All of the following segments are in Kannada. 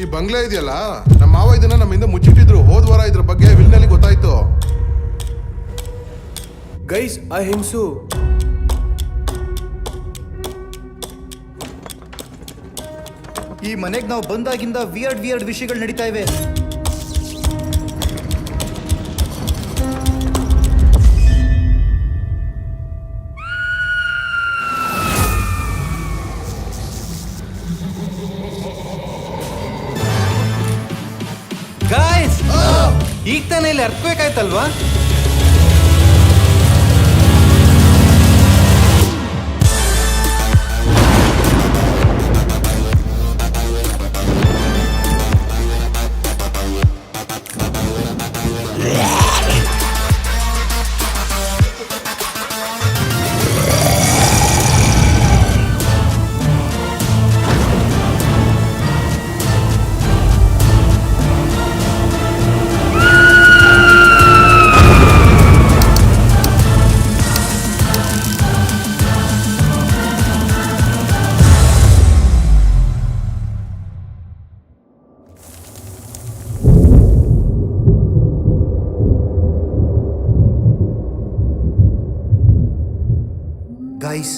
ಈ ಬಂಗ್ಲೆ ಇದೆಯಲ್ಲ, ನಮ್ಮ ಮಾವ ಇದನ್ನ ನಮ್ಮಿಂದ ಮುಚ್ಚಿಟ್ಟಿದ್ರು. ಹೋದ ವಾರ ಇದ್ರ ಬಗ್ಗೆ ವಿಲ್ನಲ್ಲಿ ಗೊತ್ತಾಯ್ತು. ಗೈಸ್, ಆ ಹೆಂಗ್ಸು ಈ ಮನೆಗೆ ನಾವು ಬಂದಾಗಿಂದ ವಿಯರ್ಡ್ ವಿಷಯಗಳು ನಡೀತಾ ಇವೆ. ಗಾಯ್ಸ್, ಈಗ ತಾನೇ ಇಲ್ಲಿ ಅರ್ಥಬೇಕಾಯ್ತಲ್ವಾ? ಗೈಸ್,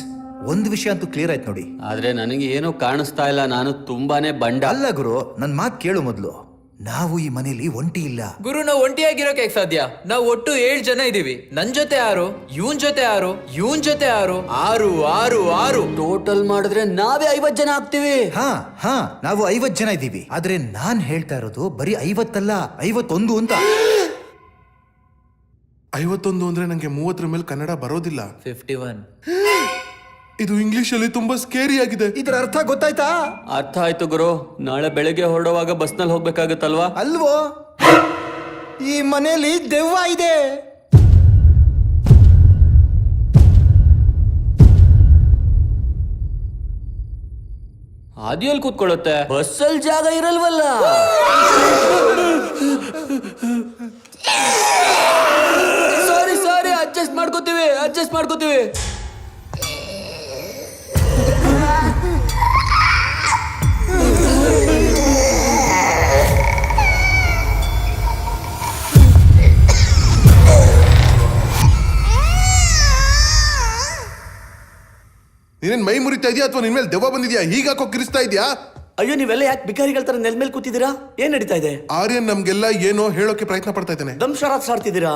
ಒಂದು ವಿಷಯ ಅಂತೂ ಕ್ಲಿಯರ್ ಆಯ್ತು ನೋಡಿ. ಆದ್ರೆ ನನಗೆ ಏನು ಕಾಣಿಸ್ತಾ ಇಲ್ಲ. ನಾನು ತುಂಬಾನೇ ಬಂಡ. ಅಲ್ಲ ಗುರು, ನನ್ ಮಾತು ಕೇಳು ಮೊದ್ಲು. ನಾವು ಈ ಮನೇಲಿ ಒಂಟಿ ಇಲ್ಲ ಗುರು. ನಾವು ಒಂಟಿಯಾಗಿರೋಕೆ ಸಾಧ್ಯ? ನಾವು ಒಟ್ಟು 7 ಜನ ಇದೀವಿ. ನನ್ ಜೊತೆ 6, ಇವನ್ ಜೊತೆ 6, ಇವನ್ ಜೊತೆ 6, 6 6 6 ಟೋಟಲ್ ಮಾಡಿದ್ರೆ ನಾವೇ 50 ಜನ ಆಗ್ತೀವಿ. ಹಾ ನಾವು 50 ಜನ ಇದ್ದೀವಿ. ಆದ್ರೆ ನಾನ್ ಹೇಳ್ತಾ ಇರೋದು ಬರೀ 50 ಅಲ್ಲ, 51 ಅಂತ. 51 ಅಂದ್ರೆ ನಂಗೆ 30 ಮೇಲೆ ಕನ್ನಡ ಬರೋದಿಲ್ಲ. 51. ಇದು ಇಂಗ್ಲಿಷ್ ಅಲ್ಲಿ ತುಂಬಾ ಸ್ಕೇರಿ ಆಗಿದೆ. ಇದರ ಅರ್ಥ ಗೊತ್ತಾಯ್ತಾ? ಅರ್ಥ ಆಯ್ತು ಗುರು. ನಾಳೆ ಬೆಳಗ್ಗೆ ಹೊರಡುವಾಗ ಬಸ್ನಲ್ಲಿ ಹೋಗ್ಬೇಕಾಗತ್ತಲ್ವಾ? ಅಲ್ವೋ, ಈ ಮನೇಲಿ ದೆವ್ವ ಇದೆ. ಆದಿಯಲ್ಲಿ ಕೂತ್ಕೊಳ್ಳುತ್ತೆ, ಬಸ್ಸಲ್ಲಿ ಜಾಗ ಇರಲ್ವಲ್ಲ. ಸಾರಿ, ಅಡ್ಜಸ್ಟ್ ಮಾಡ್ಕೋತೀವಿ. ನೀನೇನ್ ಮೈ ಮುರಿತಾ ಇದೆಯಾ ಅಥವಾ ನಿನ್ ಮೇಲೆ ದೆವ್ವ ಬಂದಿದ್ಯಾ? ಹೀಗಾಕೋ ಕಿರಿಸ್ತಾ ಇದೆಯಾ? ಅಯ್ಯೋ, ನೀವೆಲ್ಲ ಯಾಕೆ ಬಿಕಾರಿಗಳ ತರ ನೆಲ ಮೇಲೆ ಕೂತಿದ್ದೀರಾ? ಏನ್ ನಡೀತಾ ಇದೆ? ಆರ್ಯನ್ ನಮ್ಗೆಲ್ಲ ಏನೋ ಹೇಳೋಕೆ ಪ್ರಯತ್ನ ಪಡ್ತಾ ಇದ್ದಾನೆ. ದಂಶರಾತ್ ಸಾಡ್ತಿದ್ದೀರಾ?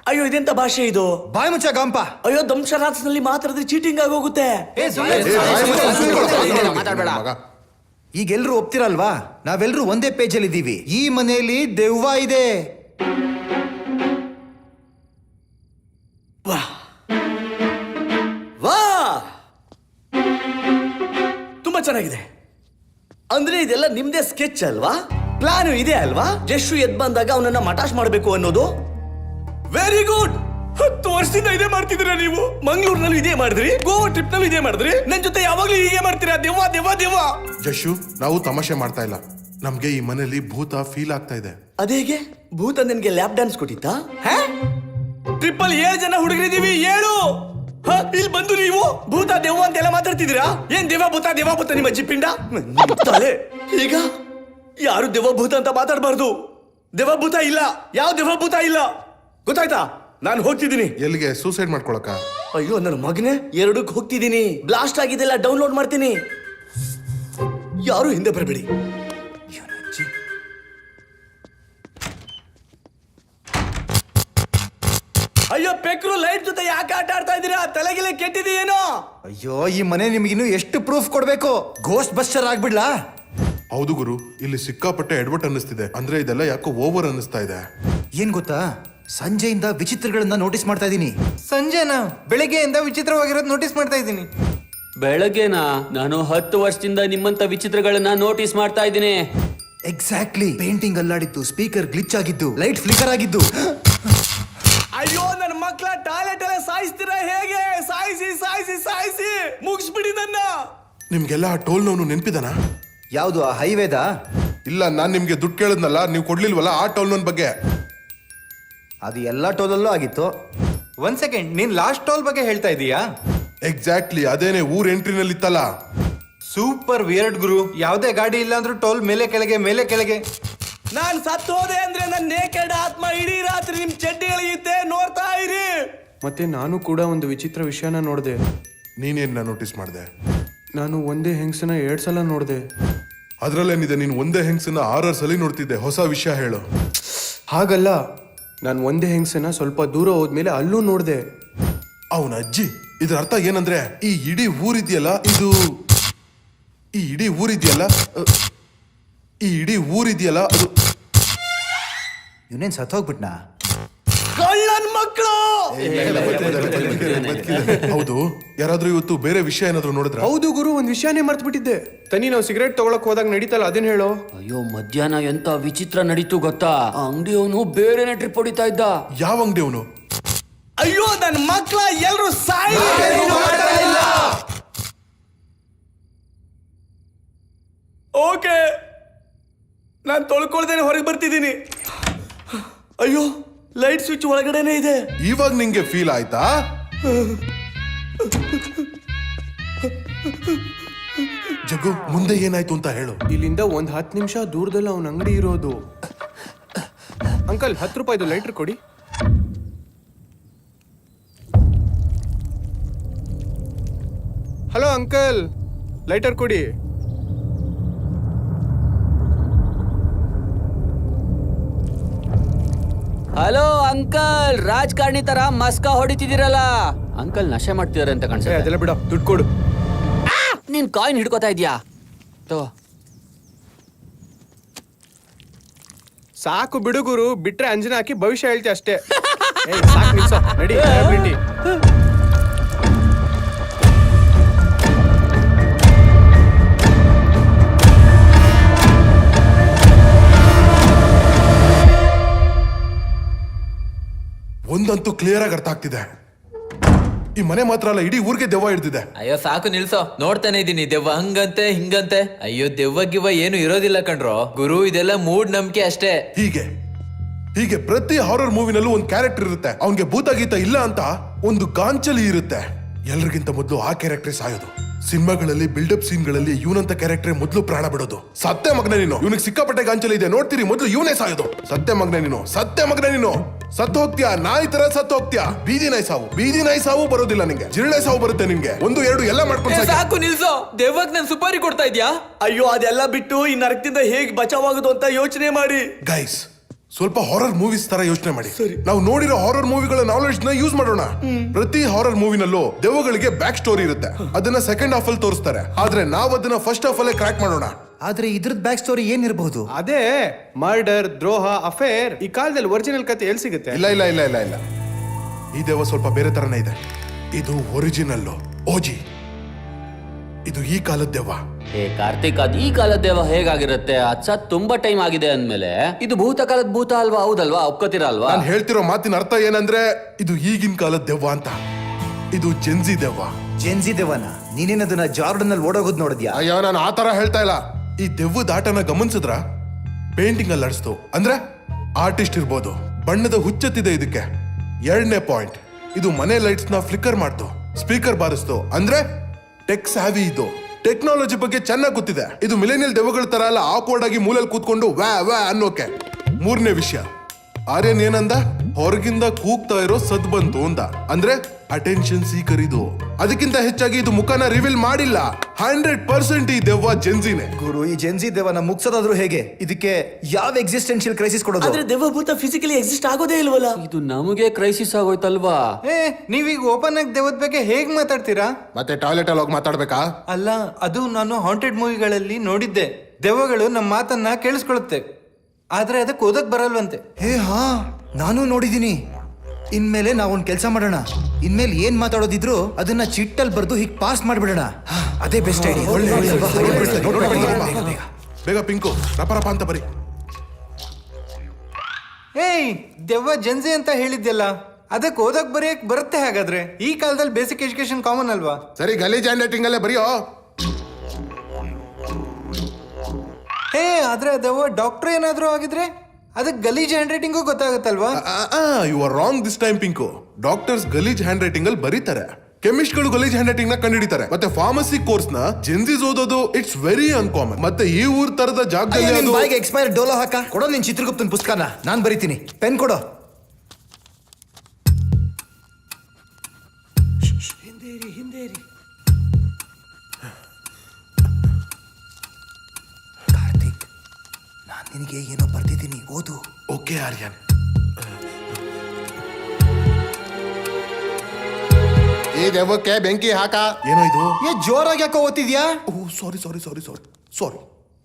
ಅಯ್ಯೋ, ಇದೆಂತ ಭಾಷೆ ಇದು? ಬಾಯ್ ಮುಚ್ಚ ಗಾಂಪ. ಅಯ್ಯೋ, ದಂಶರಾತ್ಸ್ ನಲ್ಲಿ ಮಾತಾಡಿದ್ರೆ ಚೀಟಿಂಗ್ ಆಗೋಗುತ್ತೆ. ಈಗ ಎಲ್ರು ಒಪ್ತಿರಲ್ವಾ? ನಾವೆಲ್ರು ಒಂದೇ ಪೇಜ್ ಅಲ್ಲಿ ಇದ್ದೀವಿ. ಈ ಮನೆಯಲ್ಲಿ ದೆವ್ವ ಇದೆ. ವಾ, ತುಂಬಾ ಚೆನ್ನಾಗಿದೆ. ಅಂದ್ರೆ ಇದೆಲ್ಲ ನಿಮ್ದೇ ಸ್ಕೆಚ್ ಅಲ್ವಾ? ಪ್ಲಾನ್ ಇದೆ ಅಲ್ವಾ? ಜಸ್ಸು ಎದ್ ಬಂದಾಗ ಅವನನ್ನ ಮಟಾಶ್ ಮಾಡಬೇಕು ಅನ್ನೋದು. Very good. 10 ವರ್ಷದಿಂದ ಇದೇ ಮಾಡ್ತಿದ್ದೀರಾ ನೀವು. ಮಂಗಳೂರಿನಲ್ಲೂ ಇದೇ ಮಾಡಿದ್ರಿ, ಗೋವಾ ಟ್ರಿಪ್ ನಲ್ಲೂ ಇದೇ ಮಾಡಿದ್ರಿ. ನನ್ ಜೊತೆ ಯಾವಾಗ್ಲೂ ಹೀಗೆ ಮಾಡ್ತೀರಾ? ದೆವ್ವ. ಜಶು, ನಾವು ತಮಾಷೆ ಮಾಡ್ತಾ ಇಲ್ಲ. ನಮ್ಗೆ ಈ ಮನೇಲಿ ಭೂತ ಫೀಲ್ ಆಗ್ತಾ ಇದೆ. ಅದೇಗೆ? ಭೂತ ನಿನ್ಗೆ ಲ್ಯಾಪ್ ಡ್ಯಾನ್ಸ್ ಕೊಟ್ಟಿತ್ತಾ? ಟ್ರಿಪ್ ಅಲ್ಲಿ 7 ಜನ ಹುಡುಗರಿದೀವಿ. 7 ಇಲ್ಲಿ ಬಂದು ನೀವು ಭೂತ ದೆವ್ವ ಅಂತೆಲ್ಲ ಮಾತಾಡ್ತಿದ್ದೀರಾ? ಏನ್ ದೆವ್ವ ಭೂತ ನಿಮ್ಮ ಜಿಪ್ಪಿಂಡ ತಲೆ. ಈಗ ಯಾರು ದೆವ್ವ ಭೂತ ಅಂತ ಮಾತಾಡಬಾರ್ದು. ದೆವ್ವ ಭೂತ ಇಲ್ಲ, ಯಾವ ದೆವ್ವ ಭೂತ ಇಲ್ಲ, ಗೊತ್ತಾಯ್ತಾ? ನಾನು ಹೋಗ್ತಿದ್ದೀನಿ. ಎಲ್ಲಿಗೆ? ಸೂಸೈಡ್ ಮಾಡ್ಕೊಳಕ? ಅಯ್ಯೋ ನನ್ನ ಮಗನೇ, 2ಕ್ಕೆ ಹೋಗ್ತಿದ್ದೀನಿ. ಬ್ಲಾಸ್ಟ್ ಆಗಿದೆಲ್ಲ ಡೌನ್ಲೋಡ್ ಮಾಡ್ತೀನಿ. ಯಾರು ಹಿಂದೆ ಬರಬೇಡಿ. ಅಯ್ಯೋ ಪೆಕ್ರು, ಲೈಟ್ ಜೊತೆ ಯಾಕೆ ಆಟ ಆಡ್ತಾ ಇದ್ದೀರಾ? ತಲೆಗಿಲೆ ಕೆಟ್ಟಿದೆಯೇನೋ? ಅಯ್ಯೋ, ಈ ಮನೆ ನಿಮ್ಗಿನ್ನು ಎಷ್ಟು ಪ್ರೂಫ್ ಕೊಡ್ಬೇಕು? ಗೋಸ್ಟ್ ಬಸ್ಟರ್ ಆಗ್ಬಿಡ್ಲಾ? ಹೌದು ಗುರು, ಇಲ್ಲಿ ಸಿಕ್ಕಾಪಟ್ಟೆ ಎಡ್ವರ್ಟ್ ಅನ್ನಿಸ್ತಿದೆ. ಅಂದ್ರೆ ಇದೆಲ್ಲ ಯಾಕೋ ಓವರ್ ಅನ್ನಿಸ್ತಾ ಇದೆ. ಏನ್ ಗೊತ್ತಾ, ಸಂಜೆಯಿಂದ ವಿಚಿತ್ರಗಳನ್ನ ನೋಟಿಸ್ ಮಾಡ್ತಾ ಇದ್ದೀನಿ. ಸಂಜೆನಾ? ಬೆಳಿಗ್ಗೆಯಿಂದ ವಿಚಿತ್ರವಾಗಿರೋದು ನೋಟಿಸ್ ಮಾಡ್ತಾ ಇದ್ದೀನಿ. ಬೆಳಗ್ಗೆನಾ? ನಾನು 10 ವರ್ಷದಿಂದ ನಿಮ್ಮಂತ ವಿಚಿತ್ರಗಳನ್ನ ನೋಟಿಸ್ ಮಾಡ್ತಾ ಇದ್ದೀನಿ. ಎಕ್ಸಾಕ್ಟ್ಲಿ. ಪೇಂಟಿಂಗ್ ಅಲ್ಲಾಡಿದ್ದು, ಸ್ಪೀಕರ್ ಗ್ಲಿಚ್ ಆಗಿದ್ದು, ಲೈಟ್ ಫ್ಲಿಕರ್ ಆಗಿದ್ದು. ಅಯ್ಯೋ ನನ್ನ ಮಕ್ಕಳ, ಟಾಯ್ಲೆಟ್ ಎಲ್ಲ ಸಾಯಿಸ್ತೀರಾ ಹೇಗೆ? ಸಾಯಿಸಿ ಮುಗಿಸ್ಬಿಡಿ ನನ್ನ. ನಿಮ್ಗೆಲ್ಲ ಆ ಟೋಲ್ ನೋವು ನೆನ್ಪಿದಾನ? ಯಾವುದು, ಆ ಹೈವೇದ? ಇಲ್ಲ, ನಾನ್ ನಿಮ್ಗೆ ದುಡ್ಡು ಕೇಳಿದ್ನಲ್ಲ, ನೀವು ಕೊಡ್ಲಿಲ್ವಲ್ಲ ಆ ಟೋಲ್ ನೋನ್ ಬಗ್ಗೆ. ಅದು ಎಲ್ಲ ಟೋಲಲ್ಲೂ ಆಗಿತ್ತು. 1 ಸೆಕೆಂಡ್, ನೀನ್ ಲಾಸ್ಟ್ ಟೋಲ್ ಬಗ್ಗೆ ಹೇಳ್ತಾ ಇದೀಯಾ? ಎಕ್ಸಾಕ್ಟ್ಲಿ ಅದೇನೆ ಊರ್ ಎಂಟ್ರಿನಲ್ಲಿ ಇತ್ತಲ್ಲ. ಸೂಪರ್ ವಿಯರ್ಡ್ ಗುರು. ಯಾವುದೇ ಗಾಡಿ ಇಲ್ಲ ಅಂದ್ರೂ ಟೋಲ್ ಮೇಲೆ ಕೆಳಗೆ ಮೇಲೆ ಕೆಳಗೆ. ನಾನ್ ಸತ್ತು ಹೋದೆ ಅಂದ್ರೆ ನನ್ನ ನೇಕೆಡ್ ಆತ್ಮ ಇಡೀ ರಾತ್ರಿ ನಿಮ್ ಚಡ್ಡಿ ಎಳೆಯುತ್ತೆ, ನೋಡ್ತಾ ಇರಿ. ಮತ್ತೆ ನಾನು ಕೂಡ ಒಂದು ವಿಚಿತ್ರ ವಿಷಯನ ನೋಡಿದೆ. ನೀನೇನ ನೋಟಿಸ್ ಮಾಡಿದೆ? ನಾನು ಒಂದೇ ಹೆಂಗಸನ 2 ಸಲ ನೋಡಿದೆ. ಅದ್ರಲ್ಲೇನಿದೆ, ನೀನ್ ಒಂದೇ ಹೆಂಗಸನ್ನ 6 ಸಲ ನೋಡ್ತಿದ್ದೆ. ಹೊಸ ವಿಷಯ ಹೇಳು. ಹಾಗಲ್ಲ, ನಾನು ಒಂದೇ ಹೆಂಗಸನ ಸ್ವಲ್ಪ ದೂರ ಹೋದ್ಮೇಲೆ ಅಲ್ಲೂ ನೋಡಿದೆ. ಅವನ ಅಜ್ಜಿ. ಇದ್ರ ಅರ್ಥ ಏನಂದ್ರೆ ಈ ಇಡೀ ಊರಿದೆಯಲ್ಲ ಇದು ಈ ಇಡೀ ಊರಿದೆಯಲ್ಲ ಅದು ಇವನೇನ್ ಸತ್ತೋಗ್ಬಿಟ್ನಾ? ಕಳ್ಳನ್ ಮಕ್ಕಳು. ಹೌದು. ಯಾರಾದ್ರೂ ಇವತ್ತು ಬೇರೆ ವಿಷಯ ಏನಾದ್ರು ನೋಡಿದ್ರ? ಹೌದು ಗುರು, ಒಂದ್ ವಿಷಯನೇ ಮರ್ತು ಬಿಟ್ಟಿದ್ದೆ. ತನಿ, ನಾವು ಸಿಗರೇಟ್ ತಗೊಳಕ್ ಹೋದಾಗ ನಡೀತಲ್ಲ, ಅದೇನ್ ಹೇಳೋ. ಅಯ್ಯೋ, ಮಧ್ಯಾಹ್ನ ಎಂತ ವಿಚಿತ್ರ ನಡೀತು ಗೊತ್ತಾ? ಆ ಅಂಗಡಿಯವನು ಬೇರೆನೆ ಟ್ರಿಪ್ ಹೊಡಿತಾ ಇದ್ದ. ಯಾವ ಅಂಗಡಿ ಅವನು? ಅಯ್ಯೋ ನನ್ನ ಮಕ್ಕಳ, ಎಲ್ರು ಸಾಯಿ. ಓಕೆ, ನಾನು ತೊಳ್ಕೊಳ್ದೇನೆ ಹೊರಗೆ ಬರ್ತಿದ್ದೀನಿ. ಅಯ್ಯೋ, ಲೈಟ್ ಸ್ವಿಚ್ ಒಳಗಡೆನೆ ಇದೆ. ಇವಾಗ ನಿಂಗೆ ಫೀಲ್ ಆಯ್ತಾ? ಜಗ್ಗು, ಮುಂದೆ ಏನಾಯ್ತು ಅಂತ ಹೇಳು. ಇಲ್ಲಿಂದ ಒಂದ್ 10 ನಿಮಿಷ ದೂರದಲ್ಲಿ ಅವನ ಅಂಗಡಿ ಇರೋದು. ಅಂಕಲ್, 10 ರೂಪಾಯಿದು ಲೈಟ್ರ್ ಕೊಡಿ. ಹಲೋ ಅಂಕಲ್, ಲೈಟರ್ ಕೊಡಿ. ಹಲೋ ಅಂಕಲ್, ರಾಜಕಾರಣಿ ತರ ಮಸ್ಕ ಹೊಡಿತಿದ್ದೀರಲ್ಲ. ಅಂಕಲ್ ನಶೆ ಮಾಡ್ತಿದಾರೆ ಅಂತ ಏ, ಕಾಣಿಸುತ್ತೆ. ಅದೆಲ್ಲ ಬಿಡ, ದುಡ್ಡು ಕೊಡು. ನೀನ್ ಕಾಯಿನ್ ಹಿಡ್ಕೋತಾ ಇದೀಯಾ? ತಗೋ. ಸಾಕು ಬಿಡು ಗುರು, ಬಿಟ್ರೆ ಅಂಜನ ಹಾಕಿ ಭವಿಷ್ಯ ಹೇಳ್ತಿ ಅಷ್ಟೇ. ಏಯ್, ಸಾಕು ನಿಲ್ಸು, ನಡಿ ಬಿಡಿ. ಒಂದಂತೂ ಕ್ಲಿಯರ್ ಆಗಿ ಅರ್ಥ ಆಗ್ತಿದೆ. ಈ ಮನೆ ಮಾತ್ರ ಅಲ್ಲ, ಇಡೀ ಊರಿಗೆ ದೆವ್ವ ಹಿಡ್ದಿದೆ. ಅಯ್ಯೋ ಸಾಕು ನಿಲ್ಸೋ, ನೋಡ್ತಾನೆ ಇದೀನಿ ದೆವ್ವ ಹಂಗಂತೆ ಹಿಂಗಂತೆ. ಅಯ್ಯೋ ದೆವ್ವ ಗಿವ್ವ ಏನು ಇರೋದಿಲ್ಲ ಕಣ್ರೋ ಗುರು, ಇದೆಲ್ಲ ಮೂಡ್ ನಂಬಿಕೆ ಅಷ್ಟೇ. ಹೀಗೆ ಪ್ರತಿ ಹಾರರ್ ಮೂವಿನಲ್ಲೂ ಒಂದು ಕ್ಯಾರೆಕ್ಟರ್ ಇರುತ್ತೆ. ಅವನ್ಗೆ ಭೂತ ಗೀತ ಇಲ್ಲ ಅಂತ ಒಂದು ಗಾಂಚಲಿ ಇರುತ್ತೆ. ಎಲ್ರಿಗಿಂತ ಮೊದಲು ಆ ಕ್ಯಾರೆಕ್ಟರ್ ಸಾಯೋದು. ಸಿನಿಮಾಗಳಲ್ಲಿ ಬಿಲ್ಡಪ್ ಸೀನ್ಗಳಲ್ಲಿ ಇವನಂತ ಕ್ಯಾರೆಕ್ಟರ್ ಮೊದಲು ಪ್ರಾಣ ಬಿಡೋದು. ಸತ್ಯ ಮಗನೇ ನೀನು, ಇವನಿಗೆ ಸಿಕ್ಕಾಪಟ್ಟೆ ಗಾಂಚಲಿ ಇದೆ, ನೋಡ್ತೀರಿ ಮೊದಲು ಇವನೇ ಸಾಯೋದು. ಸತ್ಯ ಮಗನೇ ನೀನು ಸತ್ತು ಹೋಗ್ತೀಯಾ, ನಾಯಿ ತರ ಸತ್ತು ಹೋಗ್ತೀಯಾ. ಬೀದಿ ನಾಯಿ ಸಾವು ಬರೋದಿಲ್ಲ ನಿಂಗೆ, ಜಿರಳೆ ಸಾವು ಬರುತ್ತೆ ನಿನ್ಗೆ. 1 2 ಎಲ್ಲ ಮಾಡ್ಕೊಂಡು ಸಾಕು ನಿಲ್ಸೋ, ದೆವ್ವಕ್ ನನ್ ಸುಪಾರಿ ಕೊಡ್ತಾ ಇದ್ಯಾ? ಅಯ್ಯೋ, ಅದೆಲ್ಲ ಬಿಟ್ಟು ಈ ನರಕದಿಂದ ಹೇಗ್ ಬಚಾವಾಗೋದು ಅಂತ ಯೋಚನೆ ಮಾಡಿ. ಗೈಸ್, ಸ್ವಲ್ಪ ಹಾರರ್ ಮೂವೀಸ್ ತರ ಯೋಚನೆ ಮಾಡಿ. ನಾವು ನೋಡಿರೋ ಹಾರರ್ ಮೂವಿಗಳ ನಾಲೆಡ್ಜ್ ನ ಯೂಸ್ ಮಾಡೋಣ. ಪ್ರತಿ ಹಾರರ್ ಮೂವಿನಲ್ಲೂ ದೆವ್ವಗಳಿಗೆ ಬ್ಯಾಕ್ ಸ್ಟೋರಿ ಇರುತ್ತೆ. ಅದನ್ನ ಸೆಕೆಂಡ್ ಹಾಫ್ ಅಲ್ಲಿ ತೋರಿಸ್ತಾರೆ, ಆದ್ರೆ ನಾವು ಅದನ್ನ ಫಸ್ಟ್ ಹಾಫ್ ಅಲ್ಲೇ ಕ್ರ್ಯಾಕ್ ಮಾಡೋಣ. ಆದ್ರೆ ಇದ್ರದ್ ಬ್ಯಾಕ್ ಸ್ಟೋರಿ ಏನಿರಬಹುದು? ಅದೇ ಮರ್ಡರ್, ದ್ರೋಹ, ಅಫೇರ್. ಈ ಕಾಲದಲ್ಲಿ ಒರಿಜಿನಲ್ ಕತೆ ಎಲ್ಲಿ ಸಿಗುತ್ತೆ? ಇಲ್ಲ. ಈ ದೆವ್ವ ಸ್ವಲ್ಪ ಬೇರೆ ತರನೇ ಇದೆ. ಇದು ಒರಿಜಿನಲ್ ಓಜಿ. ಇದು ಈ ಕಾಲದ ದೆವ್ವ. ಹೇ ಕಾರ್ತಿಕ್, ಅದ್ ಈ ಕಾಲದ ದೆವ್ವ ಹೇಗಾಗಿರುತ್ತೆ? ಅಚ್ಚ ತುಂಬಾ ಟೈಮ್ ಆಗಿದೆ ಅಂದ್ಮೇಲೆ ಇದು ಭೂತ ಕಾಲದ ಭೂತ ಅಲ್ವಾ? ಹೌದಲ್ವಾ? ಒಪ್ಕೋತೀರಾ ಅಲ್ವಾ? ನಾನು ಹೇಳ್ತಿರೋ ಮಾತಿನ ಅರ್ಥ ಏನಂದ್ರೆ ಇದು ಈಗಿನ ಕಾಲದ ದೆವ್ವ ಅಂತ. ಇದು ಜೆನ್ಜಿ ದೆವ್ವ. ಜೆನ್ಜಿ ದೆವ್ವನ? ನೀನೇನದನ್ನ ಜಾರ್ಡನ್ ಅಲ್ಲಿ ಓಡೋಗೋದ್ ನೋಡಿದ್ಯಾ? ಅಯ್ಯೋ, ನಾನು ಆ ತರ ಹೇಳ್ತಾ ಇಲ್ಲ. ಈ ದೆವ್ವದ ಆಟನ ಗಮನಿಸಿದ್ರ ಪೇಂಟಿಂಗ್ ಅಲ್ಲಿ ಅಡಿಸ್ತು ಅಂದ್ರೆ ಆರ್ಟಿಸ್ಟ್ ಇರ್ಬೋದು. ಬಣ್ಣದ ಹುಚ್ಚತ್ತಿದೆ ಇದಕ್ಕೆ. 2ನೇ ಪಾಯಿಂಟ್, ಇದು ಮನೆ ಲೈಟ್ಸ್ ನ ಫ್ಲಿಕ್ಕರ್ ಮಾಡ್ತು, ಸ್ಪೀಕರ್ ಬಾರಿಸ್ತು ಅಂದ್ರೆ ಟೆಕ್ ಸ್ಯಾವಿ. ಇದು ಟೆಕ್ನಾಲಜಿ ಬಗ್ಗೆ ಚೆನ್ನಾಗಿ ಗೊತ್ತಿದೆ. ಇದು ಮಿಲೇನಿಯಲ್ ದೆವ್ವಗಳ ತರ ಎಲ್ಲ ಆಕ್ವರ್ಡ್ ಆಗಿ ಮೂಲೆಯಲ್ಲಿ ಕೂತ್ಕೊಂಡು ವ್ಯಾ ಅನ್ನೋಕೆ. 3ನೇ ವಿಷಯ, ಆರ್ಯನ್ ಏನಂದ? ಹೊರಗಿಂದ ಕೂಗ್ತಾ ಇರೋ ಸದ್ ಬಂತು ಅಂದ, ಅಂದ್ರೆ ಅಟೆನ್ಷನ್ ಸೀಕರ್ ಇದು. ಅದಕ್ಕಿಂತ ಹೆಚ್ಚಾಗಿ ಇದು ಮುಖನ ರಿವೀಲ್ ಮಾಡಿಲ್ಲ. 100% ಈ ದೆವ್ವ ಜೆನ್ಜಿನೇ. ಗುರು, ಈ ಜೆನ್ಜಿ ದೆವ್ವನ ಮುಗ್ಸೋದಾದ್ರೂ ಹೇಗೆ? ಇದಕ್ಕೆ ಯಾವ ಎಕ್ಸಿಸ್ಟೆನ್ಷಿಯಲ್ ಕ್ರೈಸಿಸ್ ಕೊಡೋದು? ಆದ್ರೆ ದೆವ್ವ ಭೂತ ಫಿಸಿಕಲಿ ಎಕ್ಸಿಸ್ಟ್ ಆಗೋದೇ ಇಲ್ವಲ್ಲ. ಇದು ನಮಗೆ ಕ್ರೈಸಿಸ್ ಆಗೋಯ್ತಲ್ವಾ? ನೀವೀಗ ಓಪನ್ ಆಗಿ ದೆವ್ವದ ಬಗ್ಗೆ ಹೇಗ್ ಮಾತಾಡ್ತೀರಾ? ಮತ್ತೆ ಟಾಯ್ಲೆಟ್ ಅಲ್ಲಿ ಹೋಗಿ ಮಾತಾಡ್ಬೇಕಾ? ಅಲ್ಲ, ಅದು ನಾನು ಹಾಂಟೆಡ್ ಮೂವಿಗಳಲ್ಲಿ ನೋಡಿದ್ದೆ. ದೆವ್ವಗಳು ನಮ್ಮ ಮಾತನ್ನ ಕೇಳಿಸ್ಕೊಳುತ್ತೆ, ಆದ್ರೆ ಅದಕ್ಕೆ ಓದಕ್ ಬರಲ್ವಂತೆ. ಹಾ, ನಾನು ನೋಡಿದೀನಿ. ಇನ್ಮೇಲೆ ನಾವೊಂದ್ ಕೆಲಸ ಮಾಡೋಣ. ಇನ್ಮೇಲೆ ಏನ್ ಮಾತಾಡೋದಿದ್ರು ಅದನ್ನ ಚಿಟ್ಟಲ್ಲಿ ಬರ್ದು ಹೀಗೆ ಪಾಸ್ ಮಾಡ್ಬಿಡೋಣ. ಅದೇ ಬೆಸ್ಟ್ ಐಡಿಯಾ. ಬೇಗ ಪಿಂಕು, ರಪ ಅಂತ ಬರಿ. ದೆವ್ವ ಜೆನ್ಜಿ ಅಂತ ಹೇಳಿದ್ಯಲ್ಲ, ಅದಕ್ಕೆ ಓದಕ್ ಬರೆಯಕ್ ಬರುತ್ತೆ ಹಾಗಾದ್ರೆ? ಈ ಕಾಲದಲ್ಲಿ ಬೇಸಿಕ್ ಎಜುಕೇಶನ್ ಕಾಮನ್ ಅಲ್ವಾ? ಸರಿ, ಗಲೀಜ್ ಹ್ಯಾಂಡ್ ರೈಟಿಂಗ್ ಅಲ್ಲೇ ಬರೆಯೋ. ಆದ್ರೆ ದೆವ್ವ ಡಾಕ್ಟರ್ ಏನಾದ್ರೂ ಆಗಿದ್ರೆ ಅದಕ್ಕೆ ಗಲೀಜ್ ಹ್ಯಾಂಡ್ ರೈಟಿಂಗು ಗೊತ್ತಾಗುತ್ತಲ್ವಾ? You are wrong this time Pinku. Doctors ಗಲೀಜ್ ಹ್ಯಾಂಡ್ ರೈಟಿಂಗ್ ಅಲ್ಲಿ ಬರೀತಾರೆ. ಕೆಮಿಸ್ಟ್ಗಳು ಗಲೀಜ್ ಹ್ಯಾಂಡ್ ರೈಟಿಂಗ್ ನ ಕಂಡುಹಿಡಿತಾರೆ ಮತ್ತೆ ಫಾರ್ಮಸಿ ಕೋರ್ಸ್ ನ ಜೆನ್ಸಿಸ್ ಓದೋದು ಇಟ್ಸ್ ವೆರಿ ಅನ್ಕಾಮನ್ ಮತ್ತೆ ಈ ಊರ್ ತರದ ಜಾಗದಲ್ಲಿ ಅದು ಬಾಯಿಗೆ ಎಕ್ಸ್ಪೈರ್ ಡೋಲೋ ಹಾಕ ಕೊಡೋ ನಿನ್ ಚಿತ್ರಗುಪ್ತನ ಪುಸ್ತಕನ ನಾನ್ ಬರೀತೀನಿ ಪೆನ್ ಕೊಡೋ ಕಾರ್ತಿಕ್ ನಾನ್ ನಿನಗೆ ಏನೋ ಬರ್ತಿದ್ದೀನಿ ಓದು ಓಕೆ ಆರ್ಯನ್. ಈ ದೆವ್ವಕ್ಕೆ ಬೆಂಕಿ ಹಾಕ. ಏನೋ ಇದು? ಜೋರಾಗಿ ಯಾಕೋ ಓದ್ತಿದ್ಯಾ? ಓ ಸಾರಿ ಸಾರಿ ಸಾರಿ ಸಾರಿ ಸಾರಿ.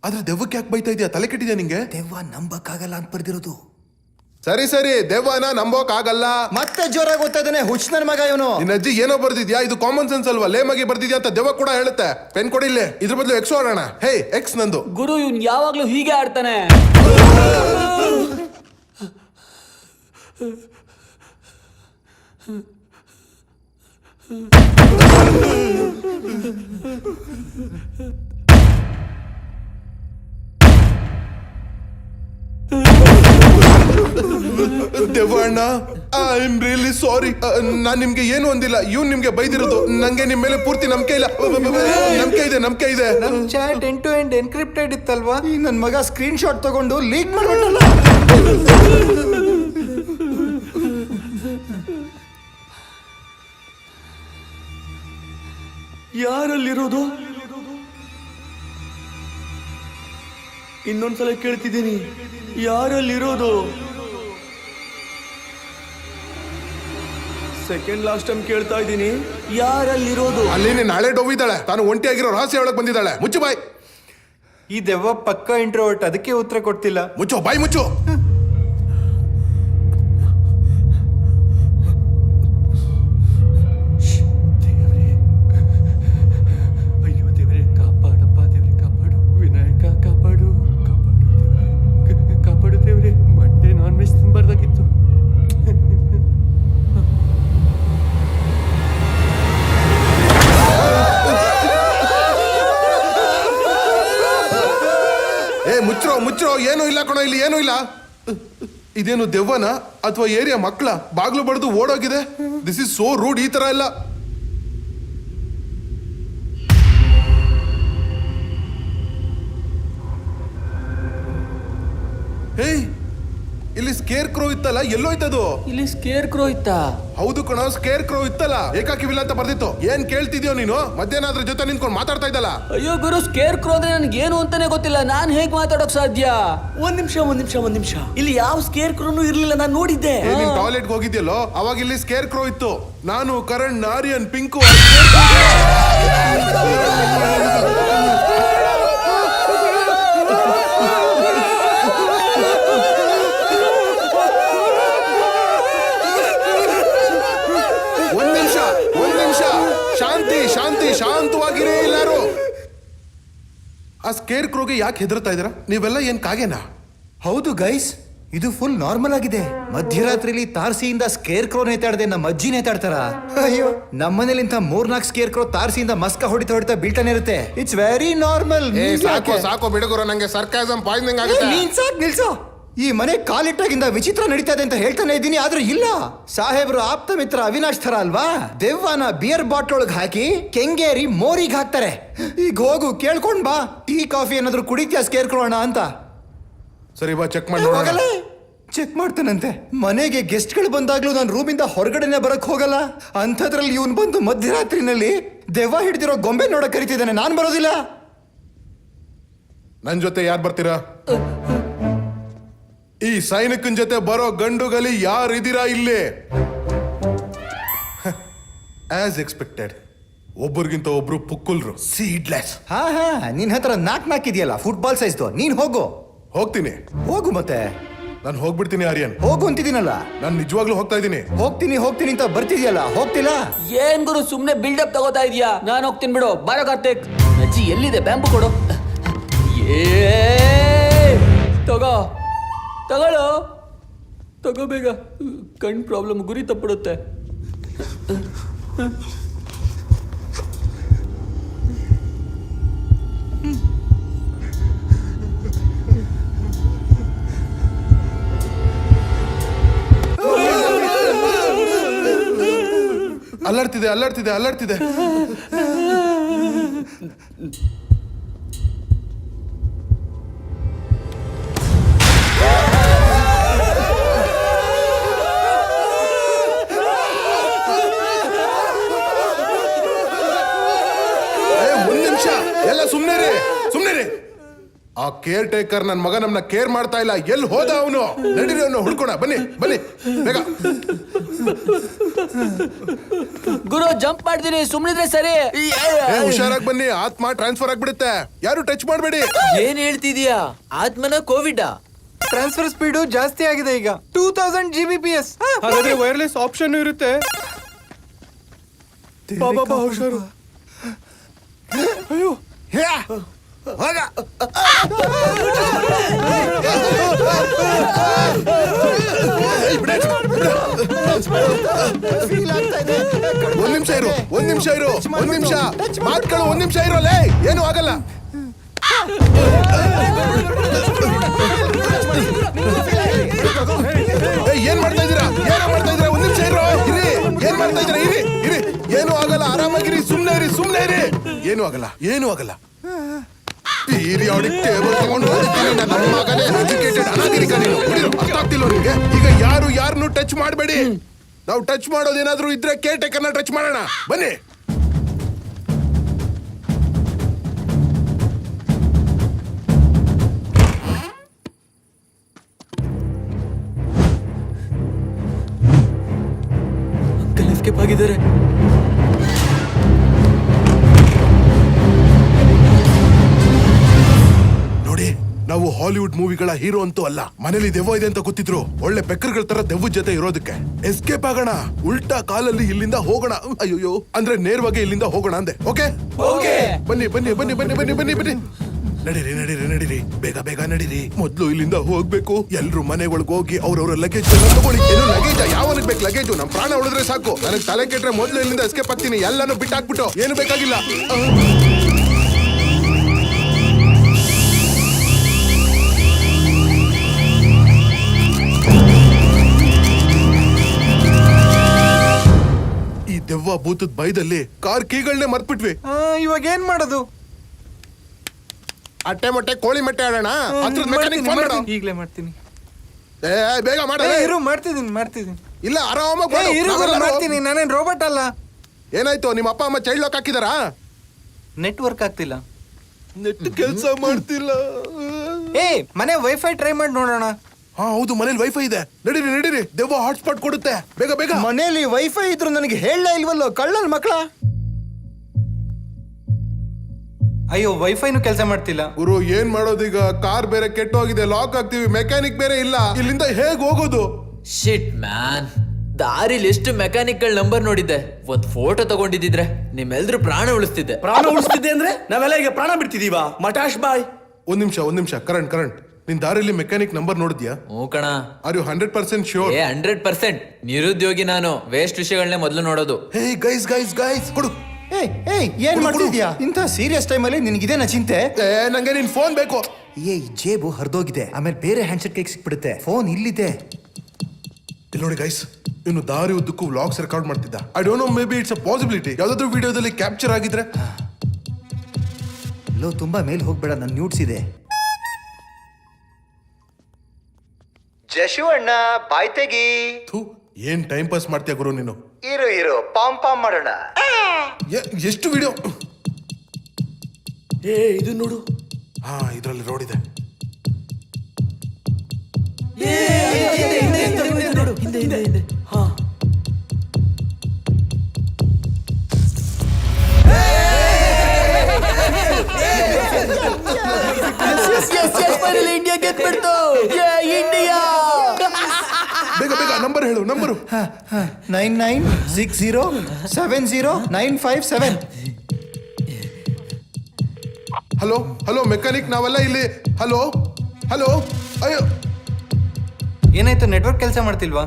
ಆದ್ರೆ ದೆವ್ವಕ್ಕೆ ಯಾಕೆ ಬೈತಾ ಇದೆಯಾ? ತಲೆ ಕೆಟ್ಟಿದ್ಯಾ ನಿಂಗೆ? ದೆವ್ವ ನಂಬಕ್ಕಾಗಲ್ಲ ಅಂತ ಬರ್ದಿರೋದು. ಸರಿ ಸರಿ, ದೆವ್ವನ ನಂಬೋಕ್ ಆಗಲ್ಲ. ಮತ್ತೆ ಜೋರಾಗಿ ಓದ್ತಾ ಇದ್ದಾನೆ ಹುಚ್ಚ ನನ್ ಮಗ ಇವನು. ನಿನ್ನ ಅಜ್ಜಿ ಏನೋ ಬರ್ದಿದ್ಯಾ? ಇದು ಕಾಮನ್ ಸೆನ್ಸ್ ಅಲ್ವಾ? ಲೇಮಾಗಿ ಬರ್ದಿದ್ಯಾ ಅಂತ ದೆವ್ವ ಕೂಡ ಹೇಳುತ್ತೆ. ಪೆನ್ ಕೊಡಿಲ್ಲೇ, ಇದ್ರ ಬದಲು ಎಕ್ಸ್ ಆಡೋಣ. ಹೇ ಎಕ್ಸ್ ನಂದು. ಗುರು ಇವ್ನ್ ಯಾವಾಗ್ಲೂ ಹೀಗೆ ಆಡ್ತಾನೆ. ದೆವ್ವ ಅಣ್ಣ, ಐ ಆಮ್ ರಿಯಲಿ ಸಾರಿ. ನಾನ್ ನಿಮ್ಗೆ ಏನು ಅಂದಿಲ್ಲ. ಇವ್ನು ನಿಮ್ಗೆ ಬೈದಿರೋದು. ನಂಗೆ ನಿಮ್ ಮೇಲೆ ಪೂರ್ತಿ ನಂಬಿಕೆ ಇಲ್ಲ. ನಂಬಿಕೆ ಇದೆ. ನಮ್ chat end to end encrypted ಇತ್ತಲ್ವಾ? ಈ ನನ್ ಮಗ ಸ್ಕ್ರೀನ್ ಶಾಟ್ ತಗೊಂಡು ಲೀಕ್ ಮಾಡ್ಬಿಟ್ಟಲ್ಲ. ಯಾರಲ್ಲಿರೋದು? ಇನ್ನೊಂದ್ಸಲ ಕೇಳ್ತಿದ್ದೀನಿ, ಯಾರಲ್ಲಿರೋದು? ಸೆಕೆಂಡ್ ಲಾಸ್ಟ್ ಟೈಮ್ ಕೇಳ್ತಾ ಇದ್ದೀನಿ, ಯಾರಲ್ಲಿರೋದು? ಅಲ್ಲಿ ನಾಳೆ ಡೋವಿದ್ದಾಳೆ. ತಾನು ಒಂಟಿಯಾಗಿರೋ ರಹಸ್ಯ ಒಳಗೆ ಬಂದಿದ್ದಾಳೆ. ಮುಚ್ಚು ಬಾಯ್. ಈ ದೆವ್ವ ಪಕ್ಕ ಇಂಟ್ರೋವರ್ಟ್, ಅದಕ್ಕೆ ಉತ್ತರ ಕೊಡ್ತಿಲ್ಲ. ಮುಚ್ಚು ಬಾಯ್ ಮುಚ್ಚು. ಅಯ್ಯೋ ದೇವ್ರೆ, ಕಾಪಾಡಪ್ಪ ದೇವ್ರೆ, ಕಾಪಾಡು. ವಿನಾಯಕ ಕಾಪಾಡು, ಕಾಪಾಡು ದೇವ್ರೆ, ಕಾಪಾಡು ದೇವ್ರೆ. ಮಂಡೆ ನಾನ್ ವೆಜ್ ತಿನ್ಬಾರ್ದಾಗಿತ್ತು. ಮುಚ್ಚ್ರೋ ಏನು ಇಲ್ಲ ಕಣೋ, ಇಲ್ಲಿ ಏನೂ ಇಲ್ಲ. ಇದೇನು ದೆವ್ವನ ಅಥವಾ ಏರಿಯಾ ಮಕ್ಕಳ? ಬಾಗ್ಲು ಬಡ್ದು ಓಡೋಗಿದೆ. This is so rude. ಈ ತರ ಎಲ್ಲ ಹೇಯ್, ಇಲ್ಲಿ ಸ್ಕೇರ್ ಕ್ರೋ ಇತ್ತಲ್ಲ, ಎಲ್ಲೋಯ್ತದು? ಇಲ್ಲಿ ಸ್ಕೇರ್ ಕ್ರೋ ಇತ್ತಾ? ಹೌದು ಕಣೋ, ಸ್ಕೇರ್ ಕ್ರೋ ಇತ್ತಲ್ಲ, ಏಕಾಕಿವಿಲ್ಲ ಅಂತ ಬರ್ದಿತ್ತು. ಏನ್ ಕೇಳ್ತಿದ್ಯೋ ನೀನು? ಮಧ್ಯಾಹ್ನ ಅದ್ರ ಜೊತೆ ನಿಂತ್ಕೊಂಡು ಮಾತಾಡ್ತಾ ಇದ್ದಲ್ಲ. ಅಯ್ಯೋ ಗುರು, ಸ್ಕೇರ್ ಕ್ರೋ ಅಂದ್ರೆ ನನ್ಗೆ ಏನು ಅಂತಾನೆ ಗೊತ್ತಿಲ್ಲ. ನಾನ್ ಹೇಗ್ ಮಾತಾಡೋಕ್ ಸಾಧ್ಯ? ಒಂದ್ ನಿಮಿಷ. ಇಲ್ಲಿ ಯಾವ ಸ್ಕೇರ್ ಕ್ರೋನು ಇರ್ಲಿಲ್ಲ, ನಾನು ನೋಡಿದ್ದೆ. ನೀನ್ ಟಾಯ್ಲೆಟ್ ಹೋಗಿದ್ಯಲ್ಲೋ, ಅವಾಗ ಇಲ್ಲಿ ಸ್ಕೇರ್ ಕ್ರೋ ಇತ್ತು. ನಾನು ಕರಣ್, ಆರ್ಯನ್, ಪಿಂಕು. ಒಂದ್ ನಿಮಿಷ ಶಾಂತಿ, ಶಾಂತವಾಗಿರೇ ಎಲ್ಲಾರು. ಆ ಸ್ಕೇರ್ ಕ್ರೋಗೆ ಯಾಕೆ ಹೆದರ್ತಾ ಇದ್ದೀರಾ? ನೀವೆಲ್ಲ ಏನ್ ಕಾಗೆನಾ? ಹೌದು ಗೈಸ್, ಇದು ಫುಲ್ ನಾರ್ಮಲ್ ಆಗಿದೆ. ಮಧ್ಯರಾತ್ರಿಲಿ ತಾರಸಿಯಿಂದ ಸ್ಕೇರ್ ಕ್ರೋ ನೇತಾಡದೆ ನಮ್ಮ ಅಜ್ಜಿ ನೇತಾಡ್ತಾರ? ಅಯ್ಯೋ, ನಮ್ಮನೇಲಿ ಇಂಥ 3-4 ಸ್ಕೇರ್ ಕ್ರೋ ತಾರಸಿಯಿಂದ ಮಸ್ಕ ಹೊಡಿತಾ ಬಿಲ್ತಾನೆ ಇರುತ್ತೆ. It's very normal. ಸಾಕು ಬಿಡುಗರು, ನಂಗೆ ಸರ್ಕಾಸಮ್ ಪಾಯ್ಸನಿಂಗ್ ಆಗುತ್ತೆ. ನೀನ್ ಸಾಕ್ ನಿಲ್ಸೋ. ಈ ಮನೆ ಕಾಲಿಟ್ಟಾಗಿಂದ ವಿಚಿತ್ರ ನಡೀತಾ ಇದೆ ಅಂತ ಹೇಳ್ತಾನೆ ಇದ್ದೀನಿ, ಆದ್ರೆ ಇಲ್ಲ. ಸಾಹೇಬ್ರು ಆಪ್ತ ಮಿತ್ರ ಅವಿನಾಶ್ ತರ ಅಲ್ವಾ? ದೆವ್ವನ ಬಿಯರ್ ಬಾಟ್ಲ್ ಒಳಗೆ ಹಾಕಿ ಕೆಂಗೇರಿ ಮೋರಿಗೆ ಹಾಕ್ತಾರೆ. ಈಗ ಹೋಗು ಕೇಳ್ಕೊಂಡ್ ಬಾ, ಟೀ ಕಾಫಿ ಏನಾದ್ರು ಕುಡಿತ್ಯಾ ಸ್ಕೇರ್ ಕ್ರೋ ಅಣ್ಣ ಅಂತ. ಸರಿ ಬಾ, ಚೆಕ್ ಮಾಡಿ ನೋಡೋಣ. ಚೆಕ್ ಮಾಡ್ತಾನಂತೆ. ಮನೆಗೆ ಗೆಸ್ಟ್ಗಳು ಬಂದಾಗ್ಲೂ ನಾನು ರೂಮಿಂದ ಹೊರಗಡೆನೆ ಬರಕ್ ಹೋಗಲ್ಲ. ಅಂಥದ್ರಲ್ಲಿ ಇವನ್ ಬಂದು ಮಧ್ಯರಾತ್ರಿನಲ್ಲಿ ದೆವ್ವ ಹಿಡಿದಿರೋ ಗೊಂಬೆ ನೋಡಕ್ ಕರಿತಿದ್ದಾನೆ. ನಾನ್ ಬರೋದಿಲ್ಲ. ನನ್ ಜೊತೆ ಯಾರು ಬರ್ತೀರಾ? ಈ ಸೈನಿಕನ್ ಜೊತೆ ಬರೋ ಗಂಡುಗಲಿ ಯಾರಿದ್ದೀರಾ ಇಲ್ಲಿ? ಆಸ್ ಎಕ್ಸ್ಪೆಕ್ಟೆಡ್, ಒಬ್ಬರಿಗಿಂತ ಒಬ್ರು ಪುಕ್ಕುಲ್ರು, ಸೀಡ್ಲೆಸ್. ಹಾ ನಿನ್ ಹತ್ರ ನಾಕ್ ಇದೆಯಲ್ಲ, ಫುಟ್ಬಾಲ್ ಸೈಜ್ದು. ನೀನ್ ಹೋಗ್ತೀನಿ. ಹೋಗು ಮತ್ತೆ. ನಾನು ಹೋಗ್ಬಿಡ್ತೀನಿ ಆರ್ಯನ್. ಹೋಗು ಅಂತಿದ್ದೀನಲ್ಲ. ನಾನು ನಿಜವಾಗ್ಲೂ ಹೋಗ್ತಾ ಇದ್ದೀನಿ. ಹೋಗ್ತೀನಿ ಅಂತ ಬರ್ತಿದ್ಯಲ್ಲ, ಹೋಗ್ತಿಲ್ಲ. ಏನ್ ಗುರು ಸುಮ್ನೆ ಬಿಲ್ಡಪ್ ತಗೋತಾ ಇದೀಯಾ? ನಾನು ಹೋಗ್ತೀನಿ ಬಿಡು. ಬಾರೋ ಕಾರ್ತಿಕ್. ಅಜ್ಜಿ ಎಲ್ಲಿದೆ? ಬ್ಯಾಂಬು ಕೊಡು. ತಗೋ ಬೇಗ. ಕಣ್ ಪ್ರಾಬ್ಲಮ್, ಗುರಿ ತಪ್ಪಿಡುತ್ತೆ. ಅಲ್ಲ ಅಲ್ಲಾಡ್ತಿದೆ ಅಲ್ಲಾಡ್ತಿದೆ ಅಲ್ಲಾಡ್ತಿದೆ. ಒಂದ್ ನಿಮಿಷ ಎಲ್ಲ ಸುಮ್ನೆ ರೀ. ಆ ಕೇರ್ ಟೇಕರ್ ನನ್ ಮಗ ನಮ್ನ ಕೇರ್ ಮಾಡ್ತಾ ಇಲ್ಲ. ಎಲ್ಲಿ ಹೋದ ಅವನು? ನಡೀರಿ ಅವನು ಹುಡ್ಕೋಣ. ಬನ್ನಿ ಬೇಗ. ಗುರು ಜಂಪ್ ಮಾಡ್ತೀನಿ, ಸುಮ್ನಿದ್ರೆ ಸರಿ. ಹುಷಾರಾಗಿ ಬನ್ನಿ, ಆತ್ಮ ಟ್ರಾನ್ಸ್ಫರ್ ಆಗ್ಬಿಡುತ್ತೆ. ಯಾರು ಟಚ್ ಮಾಡಬೇಡಿ. ಏನ್ ಹೇಳ್ತಿದ್ಯಾ? ಆತ್ಮನ ಕೋವಿಡ್ ಟ್ರಾನ್ಸ್ಫರ್ ಸ್ಪೀಡು ಜಾಸ್ತಿ ಆಗಿದೆ ಈಗ, 2000 Gbps. ಹಾಗಾದ್ರೆ ವೈರ್ಲೆಸ್ ಆಪ್ಷನ್ ಇರುತ್ತೆ. ಬಾಬಾ ಹುಷಾರು. ಅಯ್ಯೋ ಹೋಗ. ಒಂದ್ ನಿಮಿಷ ಇರು. ಮಾತ್ಗಳು ಒಂದ್ ನಿಮಿಷ ಇರೋಲ್ಲೇ, ಏನು ಆಗಲ್ಲ. ಏನ್ ಮಾಡ್ತಾ ಇದೀರಾ? ಒಂದ್ ನಿಮಿಷ ಇರೋ. ಏನ್ ಮಾಡ್ತಾ ಇದೀರಾ? ಇರಿ. ಏನು ಆಗಲ್ಲ, ಆರಾಮಾಗಿರಿ. ಸುಮ್ನೆ ಇರಿ. ಏನು ಆಗಲ್ಲ. ಪೀರಿಯಾಡಿಕ್ ಟೇಬಲ್ ತಗೊಂಡು ಹೋಗ್ತೀನಿ. ನನ್ನ ಮಗನೇ ಎಜುಕೇಟೆಡ್ ಅನಾಗರಿಕ ನೀನು. ಅರ್ಥ ಆಗ್ತಿಲ್ಲ ನಿಮ್ಗೆ? ಈಗ ಯಾರನ್ನು ಟಚ್ ಮಾಡಬೇಡಿ. ನಾವು ಟಚ್ ಮಾಡೋದೇನಾದ್ರೂ ಇದ್ರೆ ಕೇರ್ ಟೇಕರ್ನ ಟಚ್ ಮಾಡೋಣ. ಬನ್ನಿ. ಅಂಕಲ್ ಎಸ್ಕೇಪ್ ಆಗಿದ್ದಾರೆ. ನೋಡಿ, ನಾವು ಹಾಲಿವುಡ್ ಮೂವಿಗಳ ಹೀರೋ ಅಂತೂ ಅಲ್ಲ. ಮನೇಲಿ ದೆವ್ವ ಇದೆ ಅಂತ ಗೊತ್ತಿದ್ರು ಒಳ್ಳೆ ಬೆಕ್ಕರ್ಗಳ ತರ ದೆವ್ವದ ಜೊತೆ ಇರೋದಕ್ಕೆ ಎಸ್ಕೇಪ್ ಆಗೋಣ. ಉಲ್ಟಾ ಕಾಲಲ್ಲಿ ಇಲ್ಲಿಂದ ಹೋಗೋಣ. ಅಯ್ಯೋ, ಅಂದ್ರೆ ನೇರವಾಗಿ ಇಲ್ಲಿಂದ ಹೋಗೋಣ ಅಂದೆ. ಓಕೆ, ಬನ್ನಿ. ನಡೀರಿ. ಬೇಗ ನಡೀರಿ. ಮೊದ್ಲು ಇಲ್ಲಿಂದ ಹೋಗ್ಬೇಕು. ಎಲ್ರು ಮನೆ ಒಳಗೆ ಹೋಗಿ ಅವ್ರವ್ರ ಲಗೇಜ್ ತಗೊಳ್ಳಿ. ಏನು ಲಗೇಜ್? ಯಾವನಿಗೆ ಬೇಕು ಲಗೇಜು? ನಮ್ ಪ್ರಾಣ ಉಳಿದ್ರೆ ಸಾಕು. ನನಗೆ ತಲೆ ಕೆಟ್ರೆ ಮೊದ್ಲು ಇಲ್ಲಿಂದ ಎಸ್ಕೇಪ್ ಆಗ್ತೀನಿ. ಎಲ್ಲಾನು ಬಿಟ್ಟಾಕ್ಬಿಟ್ಟು ಏನು ಬೇಕಾಗಿಲ್ಲ. ಈ ದೆವ್ವ ಭೂತದ ಭಯದಲ್ಲಿ ಕಾರ್ ಕೀಗಳನ್ನೇ ಮರ್ತ್ಬಿಟ್ವಿ. ಇವಾಗ ಏನ್ ಮಾಡೋದು? ಅಟ್ಟೆ ಮೊಟ್ಟೆ ಕೋಳಿ ಮೊಟ್ಟೆ ಆಡೋಣ. ಈಗಲೇ ಮಾಡ್ತೀನಿ. ಬೇಗ ಮಾಡ. ಮಾಡ್ತಿದ್ದೀನಿ. ಇಲ್ಲ, ಆರಾಮಾಗಿ ಮಾಡ್ತೀನಿ. ನಾನೇನ್ ರೋಬೋಟ್ ಅಲ್ಲ. ಏನಾಯ್ತು? ನಿಮ್ಮ ಅಪ್ಪ ಅಮ್ಮ ಚೈಲ್ಡ್ ಲಾಕ್ ಹಾಕಿದಾರಾ? ನೆಟ್ವರ್ಕ್ ಆಗ್ತಿಲ್ಲ. ನೆಟ್ ಕೆಲಸ ಮಾಡ್ತಿಲ್ಲ. ಮನೆ ವೈಫೈ ಟ್ರೈ ಮಾಡಿ ನೋಡೋಣ. ಹಾ ಹೌದು, ಮನೇಲಿ ವೈಫೈ ಇದೆ. ನಡೀರಿ. ದೆವ್ವ ಹಾಟ್ಸ್ಪಾಟ್ ಕೊಡುತ್ತೆ. ಬೇಗ. ಮನೇಲಿ ವೈಫೈ ಇದ್ರು ನನಗೆ ಹೇಳಲೇ ಇಲ್ವಲ್ಲೋ ಕಳ್ಳನ್ ಮಕ್ಕಳ. ಅಯ್ಯೋ, ವೈಫೈನು ಕೆಲಸ ಮಾಡ್ತಿಲ್ಲ. ಗುರು, ಏನ್ ಮಾಡೋದೀಗ? ಕಾರ್ ಬೇರೆ ಕೆಟ್ಟೋಗಿದೆ, ಲಾಕ್ ಆಗ್ತೀವಿ, ಮೆಕ್ಯಾನಿಕ್ ಬೇರೆ ಇಲ್ಲ. ಇಲ್ಲಿಂದ ಹೇಗ್ ಹೋಗೋದು? ಶಿಟ್ ಮ್ಯಾನ್, ದಾರಿಲಿ ಎಷ್ಟು ಮೆಕ್ಯಾನಿಕ್ ಗಳ ನಂಬರ್ ನೋಡಿದ್ದೆ. ಒಂದ್ ಫೋಟೋ ತಗೊಂಡಿದ್ರೆ ನಿಮ್ಮೆಲ್ರು ಪ್ರಾಣ ಉಳಿಸ್ತಿದ್ದೆ. ಪ್ರಾಣ ಉಳಿಸ್ತಿದ್ದೆ ಅಂದ್ರೆ ನಾವೆಲ್ಲ ಈಗ ಪ್ರಾಣ ಬಿಡ್ತಿದೀವಾ? ಮಟಾಶ್ ಬಾಯ್. ಒಂದ್ ನಿಮಿಷ. ಕರೆಂಟ್. ನಿನ್ ದಾರಿಲಿ ಮೆಕ್ಯಾನಿಕ್ ನಂಬರ್ ನೋಡಿದ್ಯಾ? ಹ್ಞೂ ಕಣ. Are you 100% sure? 100%. ನಿರುದ್ಯೋಗಿ ನಾನು. ವೇಸ್ಟ್ ವಿಷಯಗಳನ್ನೇ ಮೊದಲು ನೋಡೋದು. ಹೇ ಗೈಸ್ ಕೊಡು. ಏನ್ ಮಾಡ್ತಿದ್ಯಾ? ಇಂಥ ಸೀರಿಯಸ್ ಟೈಮಲ್ಲಿ ನಿನಗಿದೇನ ಚಿಂತೆ? ನಂಗೆ ನಿನ್ ಫೋನ್ ಬೇಕು. ಜೇಬು ಹರಿದೋಗಿದೆ. ಆಮೇಲೆ ಬೇರೆ ಹ್ಯಾಂಡ್ಸೆಟ್ ಕೈಗೆ ಸಿಕ್ಬಿಡುತ್ತೆ. ಫೋನ್ ಇಲ್ಲಿದೆ. ಇಲ್ಲಿ ನೋಡಿ ಗೈಸ್, ಇನ್ನು ದಾರಿ ಉದ್ದಕ್ಕೂ ವ್ಲಾಗ್ಸ್ ರೆಕಾರ್ಡ್ ಮಾಡ್ತಿದ್ದ. I don't know, may be it's a possibility. ಯಾವ್ದಾದ್ರು ವಿಡಿಯೋದಲ್ಲಿ ಕ್ಯಾಪ್ಚರ್ ಆಗಿದ್ರೆ. ತುಂಬಾ ಮೇಲ್ ಹೋಗ್ಬೇಡ, ನನ್ ನ್ಯೂಟ್ಸ್ ಇದೆ. ಜಶು ಅಣ್ಣ, ಬಾಯ್ ತೆಗಿ. ಏನ್ ಟೈಮ್ ಪಾಸ್ ಮಾಡ್ತೀಯ ಗುರು ನೀನು? ಇರು ಪಾಮ್ ಮಾಡೋಣ. ಎಷ್ಟು ವಿಡಿಯೋ? ಇದು ನೋಡು. ಹಾ, ಇದ್ರಲ್ಲಿ ರೋಡಿದೆ. ಹಿಂದೆ. ಹಾ, ಇಂಡಿಯಾ ಗೆದ್ಬಿಡ್ತು. ಇಂಡಿಯಾ. ಬೇಗ ನಂಬರ್ ಹೇಳು. ನಂಬರು 9960709557. ಹಲೋ ಮೆಕ್ಯಾನಿಕ್, ನಾವೆಲ್ಲ ಇಲ್ಲಿ. ಹಲೋ. ಅಯ್ಯೋ, ಏನಾಯ್ತು? ನೆಟ್ವರ್ಕ್ ಕೆಲಸ ಮಾಡ್ತಿಲ್ವಾ?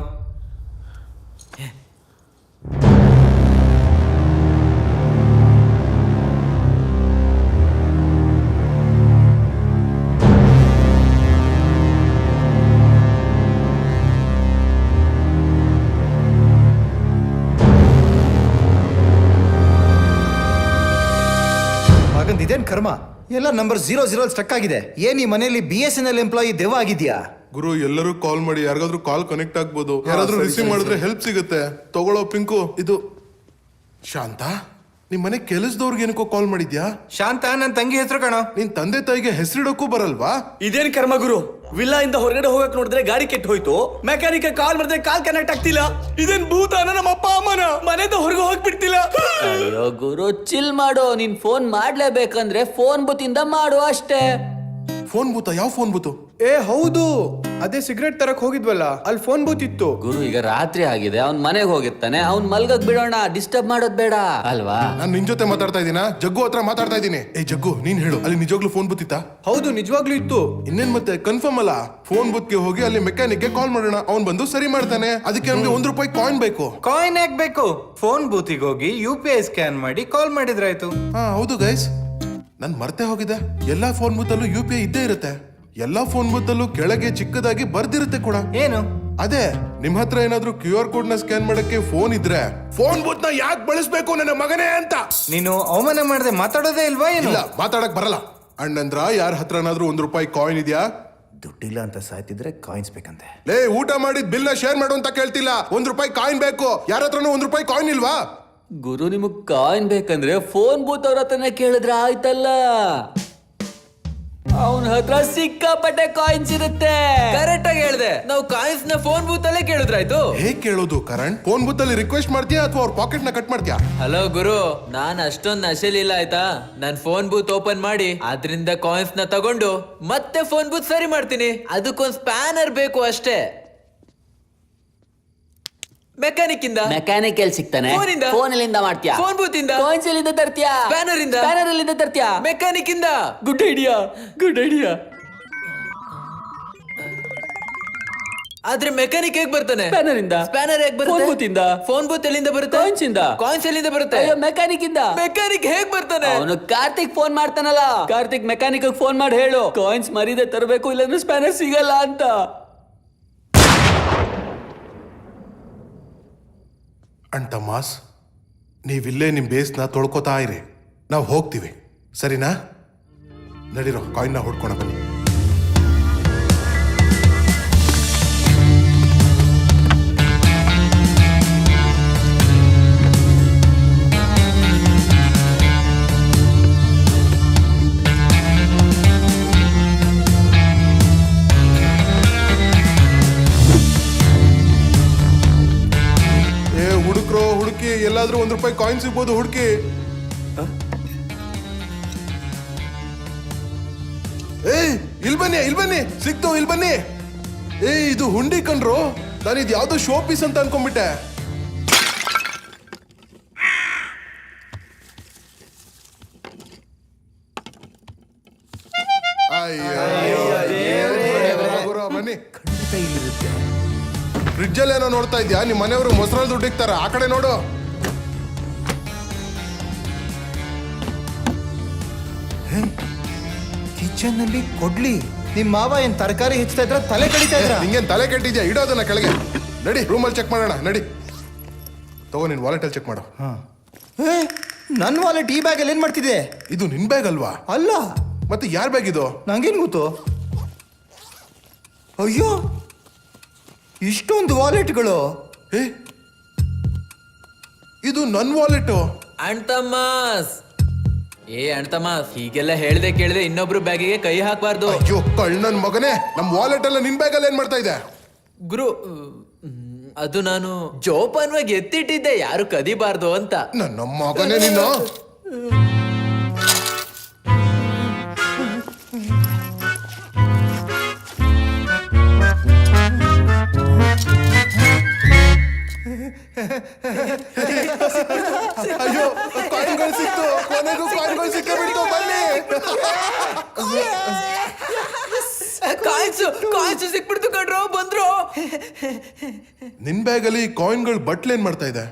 ಮಗಂದ್ ಇದೇನ್ ಕರ್ಮ ಎಲ್ಲ ನಂಬರ್ 00 ಸ್ಟಕ್ ಆಗಿದೆ. ಏನ್ ಈ ಮನೆಯಲ್ಲಿ BSNL ಎಂಪ್ಲಾಯಿ ದೆವ್ವ ಆಗಿದ್ಯಾ? ಗುರು ಎಲ್ಲರೂ ಕಾಲ್ ಮಾಡಿ ಯಾರಿಗಾದ್ರೂ ಕಾಲ್ ಕನೆಕ್ಟ್ ಆಗ್ಬೋದು. ಯಾರಾದ್ರೂ ರಿಸೀವ್ ಮಾಡಿದ್ರೆ ಹೆಲ್ಪ್ ಸಿಗುತ್ತೆ. ತಗೊಳ್ಳೋ ಪಿಂಕು. ಇದು ಶಾಂತ, ನಿಮ್ ಮನೆ ಕೆಲಸದವ್ರಿಗೆ ಏನಕ್ಕೋ ಕಾಲ್ ಮಾಡಿದ್ಯಾ? ಶಾಂತ ನನ್ನ ತಂಗಿ ಹೆಸರು ಕಣೋ. ನಿನ್ ತಂದೆ ತಾಯಿಗೆ ಹೆಸರಿಡಕ್ಕೂ ಬರಲ್ವಾ? ಇದೇನ್ ಕರ್ಮ ಗುರು, ವಿಲ್ಲಾ ಇಂದ ಹೊರಗಡೆ ಹೋಗಕ್ ನೋಡಿದ್ರೆ ಗಾಡಿ ಕೆಟ್ಟು ಹೋಯ್ತು, ಮೆಕ್ಯಾನಿಕ್ ಕಾಲ್ ಮಾಡಿದ್ರೆ ಕಾಲ್ ಕನೆಕ್ಟ್ ಆಗ್ತಿಲ್ಲ. ಇದೇನ್ ಭೂತಾನ ನಮ್ಮ ಅಪ್ಪ ಅಮ್ಮನ ಮನೆಯಿಂದ ಹೊರಗೆ ಹೋಗ್ಬಿಡ್ತಿಲ್ಲ. ಅಯ್ಯೋ ಗುರು, ಚಿಲ್ ಮಾಡು. ನೀನ್ ಫೋನ್ ಮಾಡ್ಲೇಬೇಕಂದ್ರೆ ಫೋನ್ ಬೂತಿಂದ ಮಾಡು ಅಷ್ಟೇ. ಫೋನ್ ಬೂತ? ಯಾವ ಫೋನ್ ಬೂತು? ಏ ಹೌದು, ಅದೇ ಸಿಗರೇಟ್ ತರಕ್ ಹೋಗಿದ್ವಲ್ಲ, ಅಲ್ಲಿ ಫೋನ್ ಬೂತ್ ಇತ್ತು. ಗುರು ಈಗ ರಾತ್ರಿ ಆಗಿದೆ, ಅವ್ನ್ ಮನೆಗೆ ಹೋಗಿರ್ತಾನೆ, ಅವ್ನ್ ಮಲ್ಗಕ್ ಬಿಡೋಣ, ಡಿಸ್ಟರ್ಬ್ ಮಾಡೋದ್ ಬೇಡ ಅಲ್ವಾ? ನಾನ್ ನಿನ್ ಜೊತೆ ಮಾತಾಡ್ತಾ ಇದೀನಾ? ಜಗ್ಗು ಹತ್ರ ಮಾತಾಡ್ತಾ ಇದೀನಿ. ಏ ಜಗ್ಗು, ನೀನ್ ಹೇಳು, ಅಲ್ಲಿ ನಿಜವಾಗ್ಲೂ ಫೋನ್ ಬೂತ್ ಇತ್ತಾ? ಹೌದು, ನಿಜವಾಗ್ಲೂ ಇತ್ತು. ಇನ್ನೇನ್ ಮತ್ತೆ ಕನ್ಫರ್ಮ್ ಅಲ್ಲ? ಫೋನ್ ಬೂತ್ಗೆ ಹೋಗಿ ಅಲ್ಲಿ ಮೆಕ್ಯಾನಿಕ್ ಗೆ ಕಾಲ್ ಮಾಡೋಣ, ಅವ್ನ್ ಬಂದು ಸರಿ ಮಾಡ್ತಾನೆ. ಅದಕ್ಕೆ ನಮ್ಗೆ ₹1 ಕಾಯಿನ್ ಬೇಕು. ಕಾಯಿನ್ ಯಾಕೆ ಬೇಕು? ಫೋನ್ ಬೂತಿಗೆ ಹೋಗಿ UPI ಸ್ಕ್ಯಾನ್ ಮಾಡಿ ಕಾಲ್ ಮಾಡಿದ್ರಾಯ್ತು. ಹಾ ಹೌದು ಗೈಸ್, ನನ್ ಮರ್ತೆ ಹೋಗಿದೆ. ಎಲ್ಲಾ ಫೋನ್ ಬೂತ್ ಅಲ್ಲೂ UPI ಇದ್ದೇ ಇರುತ್ತೆ. ಎಲ್ಲಾ ಫೋನ್ ಬೂತ್ ಅಲ್ಲೂ ಕೆಳಗೆ ಚಿಕ್ಕದಾಗಿ ಬರ್ದಿರುತ್ತೆ ಕೂಡ. ಏನು? ಅದೇ ನಿಮ್ ಹತ್ರ ಏನಾದ್ರೂ QR ಕೋಡ್ ನ ಸ್ಕ್ಯಾನ್ ಮಾಡಕ್ಕೆ ಫೋನ್ ಇದ್ರೆ ಫೋನ್ ಬೂತ್ ನ ಯಾಕೆ ಬಳಸ್ಬೇಕು ನನ್ನ ಮಗನೇ ಅಂತ. ನೀನು ಅವಮಾನ ಮಾಡದೆ ಮಾತಾಡೋದೇ ಇಲ್ವಾ ಏನು? ಇಲ್ಲ, ಮಾತಾಡಕ್ ಬರಲ್ಲ. ಅಣ್ಣಂದ್ರ ಯಾರ ಹತ್ರನಾದ್ರೂ ₹1 ಕಾಯಿನ್ ಇದೆಯಾ? ದುಡ್ಡಿಲ್ಲ ಅಂತ ಸಾಯ್ತಿದ್ರೆ ಕಾಯಿನ್ಸ್ ಬೇಕಂತೆ. ಲೇ, ಊಟ ಮಾಡಿದ್ ಬಿಲ್ ನ ಶೇರ್ ಮಾಡು ಅಂತ ಕೇಳ್ತಿಲ್ಲ. ₹1 ಕಾಯಿನ್ ಬೇಕು. ಯಾರ ಹತ್ರನೂ ₹1 ಕಾಯಿನ್ ಇಲ್ವಾ? ಗುರು, ನಿಮಗ್ ಕಾಯಿನ್ ಬೇಕಂದ್ರೆ ಫೋನ್ ಬೂತ್ ಅವ್ರ ಹತ್ರನೇ ಕೇಳಿದ್ರೆ ಆಯ್ತಲ್ಲ. ಅವನ ಹತ್ರ ಸಿಕ್ಕಾಪಟ್ಟೆ ಕಾಯಿನ್ಸ್ ಇರುತ್ತೆ. ಕರೆಕ್ಟ್ ಆಗಿ ಹೇಳ್ದೆ. ನಾವು ಕಾಯಿನ್ಸ್ ನ ಫೋನ್ ಬೂತ್ ಅಲ್ಲೇ ಕೇಳಿದ್ರಾಯ್ತು. ಹೇಗ್ ಕೇಳೋದು ಕರಣ್? ಫೋನ್ ಬೂತ್ ಅಲ್ಲಿ ರಿಕ್ವೆಸ್ಟ್ ಮಾಡ್ತೀಯಾ ಅಥವಾ ಅವ್ರ ಪಾಕೆಟ್ ನ ಕಟ್ ಮಾಡ್ತೀಯಾ? ಹಲೋ ಗುರು, ನಾನ್ ಅಷ್ಟೊಂದ್ ನಶೆಲಿಲ್ಲ ಆಯ್ತಾ. ನಾನ್ ಫೋನ್ ಬೂತ್ ಓಪನ್ ಮಾಡಿ ಅದ್ರಿಂದ ಕಾಯಿನ್ಸ್ ನ ತಗೊಂಡು ಮತ್ತೆ ಫೋನ್ ಬೂತ್ ಸರಿ ಮಾಡ್ತೀನಿ. ಅದಕ್ಕೊಂದ್ ಸ್ಪ್ಯಾನರ್ ಬೇಕು ಅಷ್ಟೇ. ಮೆಕ್ಯಾನಿಕ್ ಇಂದ. ಮೆಕ್ಯಾನಿಕ್ ಎಲ್ಲಿ ಸಿಗ್ತಾನೆ? ಫೋನಿಂದ. ಫೋನ್ ಎಲ್ಲಿಂದ ಮಾಡ್ತೀಯಾ? ಫೋನ್ ಬೂತ್ ಇಂದ. ಕಾಯಿನ್ಸ್ ಎಲ್ಲಿಂದ ತರ್ತೀಯಾ? ಸ್ಪ್ಯಾನರ್ ಇಂದ. ಸ್ಪ್ಯಾನರ್ ಎಲ್ಲಿಂದ ತರ್ತೀಯಾ? ಮೆಕ್ಯಾನಿಕ್ ಇಂದ. Good idea, good idea. ಆದ್ರೆ ಮೆಕ್ಯಾನಿಕ್ ಹೇಗ್ ಬರ್ತಾನೆ? ಸ್ಪ್ಯಾನರ್ ಇಂದ. ಸ್ಪ್ಯಾನರ್ ಹೇಗ್ ಬರುತ್ತೆ? ಫೋನ್ ಬೂತ್ ಇಂದ. ಫೋನ್ ಬೂತ್ ಎಲ್ಲಿಂದ ಬರುತ್ತೆ? ಕಾಯಿನ್ಸ್ ಇಂದ. ಕಾಯಿನ್ಸ್ ಎಲ್ಲಿಂದ ಬರುತ್ತೆ? ಅಯ್ಯೋ, ಮೆಕ್ಯಾನಿಕ್ ಇಂದ. ಮೆಕ್ಯಾನಿಕ್ ಹೇಗ್ ಬರ್ತಾನೆ? ಅವನು ಕಾರ್ತಿಕ್ ಫೋನ್ ಮಾಡ್ತಾನಲ್ಲ, ಕಾರ್ತಿಕ್ ಮೆಕ್ಯಾನಿಕ್ ಫೋನ್ ಮಾಡಿ ಹೇಳು ಕಾಯಿನ್ಸ್ ಮರೀದೆ ತರಬೇಕು, ಇಲ್ಲಾಂದ್ರೆ ಸ್ಪ್ಯಾನರ್ ಸಿಗಲ್ಲ ಅಂತ. ಅಂಡ್ ತಮಾಸ್, ನೀವಿಲ್ಲೇ ನಿಮ್ ಬೇಸ್ನ ತೊಳ್ಕೊತಾ ಇರಿ. ನಾವು ಹೋಗ್ತೀವಿ, ಸರಿನಾ? ನಡೀರೋ, ಕಾಯಿನ್ ನ ಹುಡ್ಕೊಣ ಬನ್ನಿ. ಹುಡುಕಿ, ಎಲ್ಲಾದ್ರೂ ₹1 ಕಾಯಿನ್ ಸಿಗ್ಬೋದು, ಹುಡುಕಿ. ಏಯ್, ಇಲ್ ಬನ್ನಿ, ಸಿಕ್ತು, ಇಲ್ ಬನ್ನಿ. ಏಯ್, ಇದು ಹುಂಡಿ ಕಣ್ರು. ನಾನು ಇದು ಯಾವ್ದೋ ಶೋ ಪೀಸ್ ಅಂತ ಅನ್ಕೊಂಡ್ಬಿಟ್ಟೆ. ಬನ್ನಿ. ಫ್ರಿಡ್ಜ್ ಅಲ್ಲಿ ಏನೋ ನೋಡ್ತಾ ಇದ್ಯಾ? ನಿಮ್ ಮನೆಯವರು ಮೊಸರಲ್ಲಿ ದುಡ್ಡಿಕ್ತಾರ, ಆ ಕಡೆ ನೋಡು. ಕಿಚನ್ ನಲ್ಲಿ ಕೊಡ್ಲಿ. ನಿಮ್ ಮಾವ ಏನ್ ತರಕಾರಿ ಹೆಚ್ಚುತ್ತಾ ಇದ್ರ ತಲೆ ಕಡಿತಾ ಇದ್ರ? ನಿಂಗೇನ್ ತಲೆ ಕೆಟ್ಟಿದ್ಯಾ? ಇಡೋದನ್ನ ಕೆಳಗೆ. ನಡಿ, ರೂಮಲ್ಲಿ ಚೆಕ್ ಮಾಡೋಣ. ನಡಿ, ತಗೋ, ನಿನ್ ವಾಲೆಟ್ ಅಲ್ಲಿ ಚೆಕ್ ಮಾಡು. ನನ್ ವಾಲೆಟ್ ಈ ಬ್ಯಾಗ್ ಅಲ್ಲಿ ಏನ್ ಮಾಡ್ತಿದೆ? ಇದು ನಿನ್ ಬ್ಯಾಗ್ ಅಲ್ವಾ? ಅಲ್ಲ, ಮತ್ತೆ ಯಾರ್ ಬ್ಯಾಗ್ ಇದು? ನಂಗೇನ್ ಗೊತ್ತು? ಅಯ್ಯೋ, ಇಷ್ಟೊಂದು ವಾಲೆಟ್ಗಳು. ಇದು ನನ್ ವಾಲೆಟ್. ಅಣ್ತಮ್ಮಸ್, ಅಣ್ತಮ್ಮಸ್, ಹೀಗೆಲ್ಲ ಹೇಳ್ದೆ ಕೇಳ್ದೆ ಇನ್ನೊಬ್ರು ಬ್ಯಾಗಿಗೆ ಕೈ ಹಾಕ್ಬಾರ್ದು. ಅಯ್ಯೋ ಕಳ್ಳನ್ ಮಗನೇ, ನಮ್ ವಾಲೆಟ್ ಎಲ್ಲ ನಿನ್ ಬ್ಯಾಗ್ ಅಲ್ಲಿ ಏನ್ ಮಾಡ್ತಾ ಇದೆ? ಗುರು, ಅದು ನಾನು ಜೋಪಾನವಾಗಿ ಎತ್ತಿಟ್ಟಿದ್ದೆ, ಯಾರು ಕದಿಬಾರ್ದು ಅಂತ. ನನ್ನ ಮಗನೇ ನೀನು. ಅಯ್ಯೋ, ಕಾಯಿನ್ಗಳು ಸಿಕ್ತು, ಕೊನೆಗೂ ಕಾಯಿನ್ಗಳು ಸಿಕ್ಕೇ ಬಿಡ್ತು. ಬನ್ನಿ. ಕಾಯಿನ್ಸ್ ಸಿಕ್ಬಿಡ್ತು ಕಣ್ರೋ, ಬಂದ್ರು. ನಿನ್ ಬ್ಯಾಗ್ ಅಲ್ಲಿ ಕಾಯಿನ್ಗಳು ಬಟ್ಲ್ ಏನ್ ಮಾಡ್ತಾ ಇದೆ?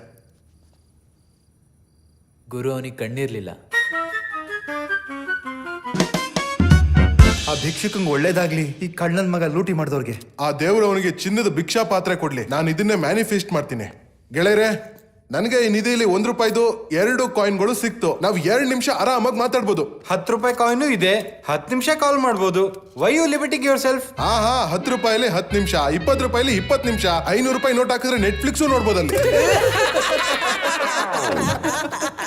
ಗುರು, ಅವನಿಗೆ ಕಣ್ಣಿರ್ಲಿಲ್ಲ. ಆ ಭಿಕ್ಷುಕಂಗ್ ಒಳ್ಳೇದಾಗ್ಲಿ, ಈ ಕಳ್ಳನ್ ಮಗ ಲೂಟಿ ಮಾಡಿದವ್ರಿಗೆ. ಆ ದೇವ್ರು ಅವನಿಗೆ ಚಿನ್ನದ ಭಿಕ್ಷಾ ಪಾತ್ರೆ ಕೊಡ್ಲಿ. ನಾನು ಇದನ್ನೇ ಮ್ಯಾನಿಫೆಸ್ಟ್ ಮಾಡ್ತೀನಿ. ಗೆಳೆಯರೆ, ನನಗೆ ಈ ನಿಧಿಲಿ ₹1 2 ಕಾಯಿನ್ಗಳು ಸಿಕ್ತು. ನಾವು 2 ನಿಮಿಷ ಆರಾಮಾಗಿ ಮಾತಾಡ್ಬೋದು. ₹10 ಕಾಯಿನು ಇದೆ, 10 ನಿಮಿಷ ಕಾಲ್ ಮಾಡ್ಬೋದು. Why you limiting yourself? ಹಾ ₹10 10 ನಿಮಿಷ, ₹20 20 ನಿಮಿಷ, ₹500 ನೋಟ್ ಹಾಕಿದ್ರೆ ನೆಟ್ಫ್ಲಿಕ್ಸು ನೋಡ್ಬೋದಲ್ಲಿ.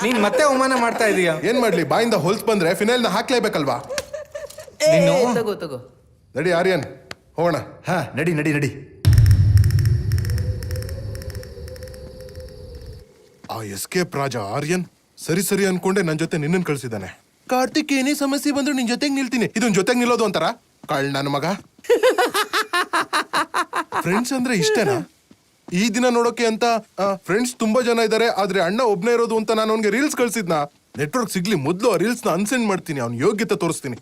ನೀನ್ ಮತ್ತೆ ಅವಮಾನ ಮಾಡ್ತಾ ಇದೀಯಾ. ಏನ್ ಮಾಡ್ಲಿ, ಬಾಯಿಂದ ಹೊಲ್ಸ್ ಬಂದ್ರೆ ಫಿನೈಲ್ ನ ಹಾಕ್ಲೇಬೇಕಲ್ವಾ? ತಗೋ ನಡಿ ಆರ್ಯನ್, ಹೋಗೋಣ. ಹಾ ನಡಿ ನಡಿ ನಡಿ. ಆ ಎಸ್ಕೇಪ್ ರಾಜ ಆರ್ಯನ್ ಸರಿ ಅನ್ಕೊಂಡೆ ನನ್ ಜೊತೆ ನಿನ್ನನ್ ಕಳ್ಸಿದಾನೆ. ಕಾರ್ತಿಕ್ ಏನೇ ಸಮಸ್ಯೆ ಬಂದ್ರು ನಿನ್ ಜೊತೆಗ್ ನಿಲ್ತೀನಿ. ಇದನ್ ಜೊತೆಗ್ ನಿಲ್ಲೋದು ಅಂತಾರ? ಕಳ್ ನನ್ನ ಮಗ. ಫ್ರೆಂಡ್ಸ್ ಅಂದ್ರೆ ಇಷ್ಟೇನಾ? ಈ ದಿನ ನೋಡೋಕೆ ಅಂತ ಫ್ರೆಂಡ್ಸ್ ತುಂಬಾ ಜನ ಇದಾರೆ, ಆದ್ರೆ ಅಣ್ಣ ಒಬ್ನೇ ಇರೋದು ಅಂತ ನಾನು ಅವ್ನಿಗೆ ರೀಲ್ಸ್ ಕಳ್ಸಿದ್ನ. ನೆಟ್ವರ್ಕ್ ಸಿಗ್ಲಿ ಮೊದ್ಲು ಆ ರೀಲ್ಸ್ ನ ಅನ್ಸೆಂಡ್ ಮಾಡ್ತೀನಿ, ಅವ್ನ ಯೋಗ್ಯತೆ ತೋರಿಸ್ತೀನಿ.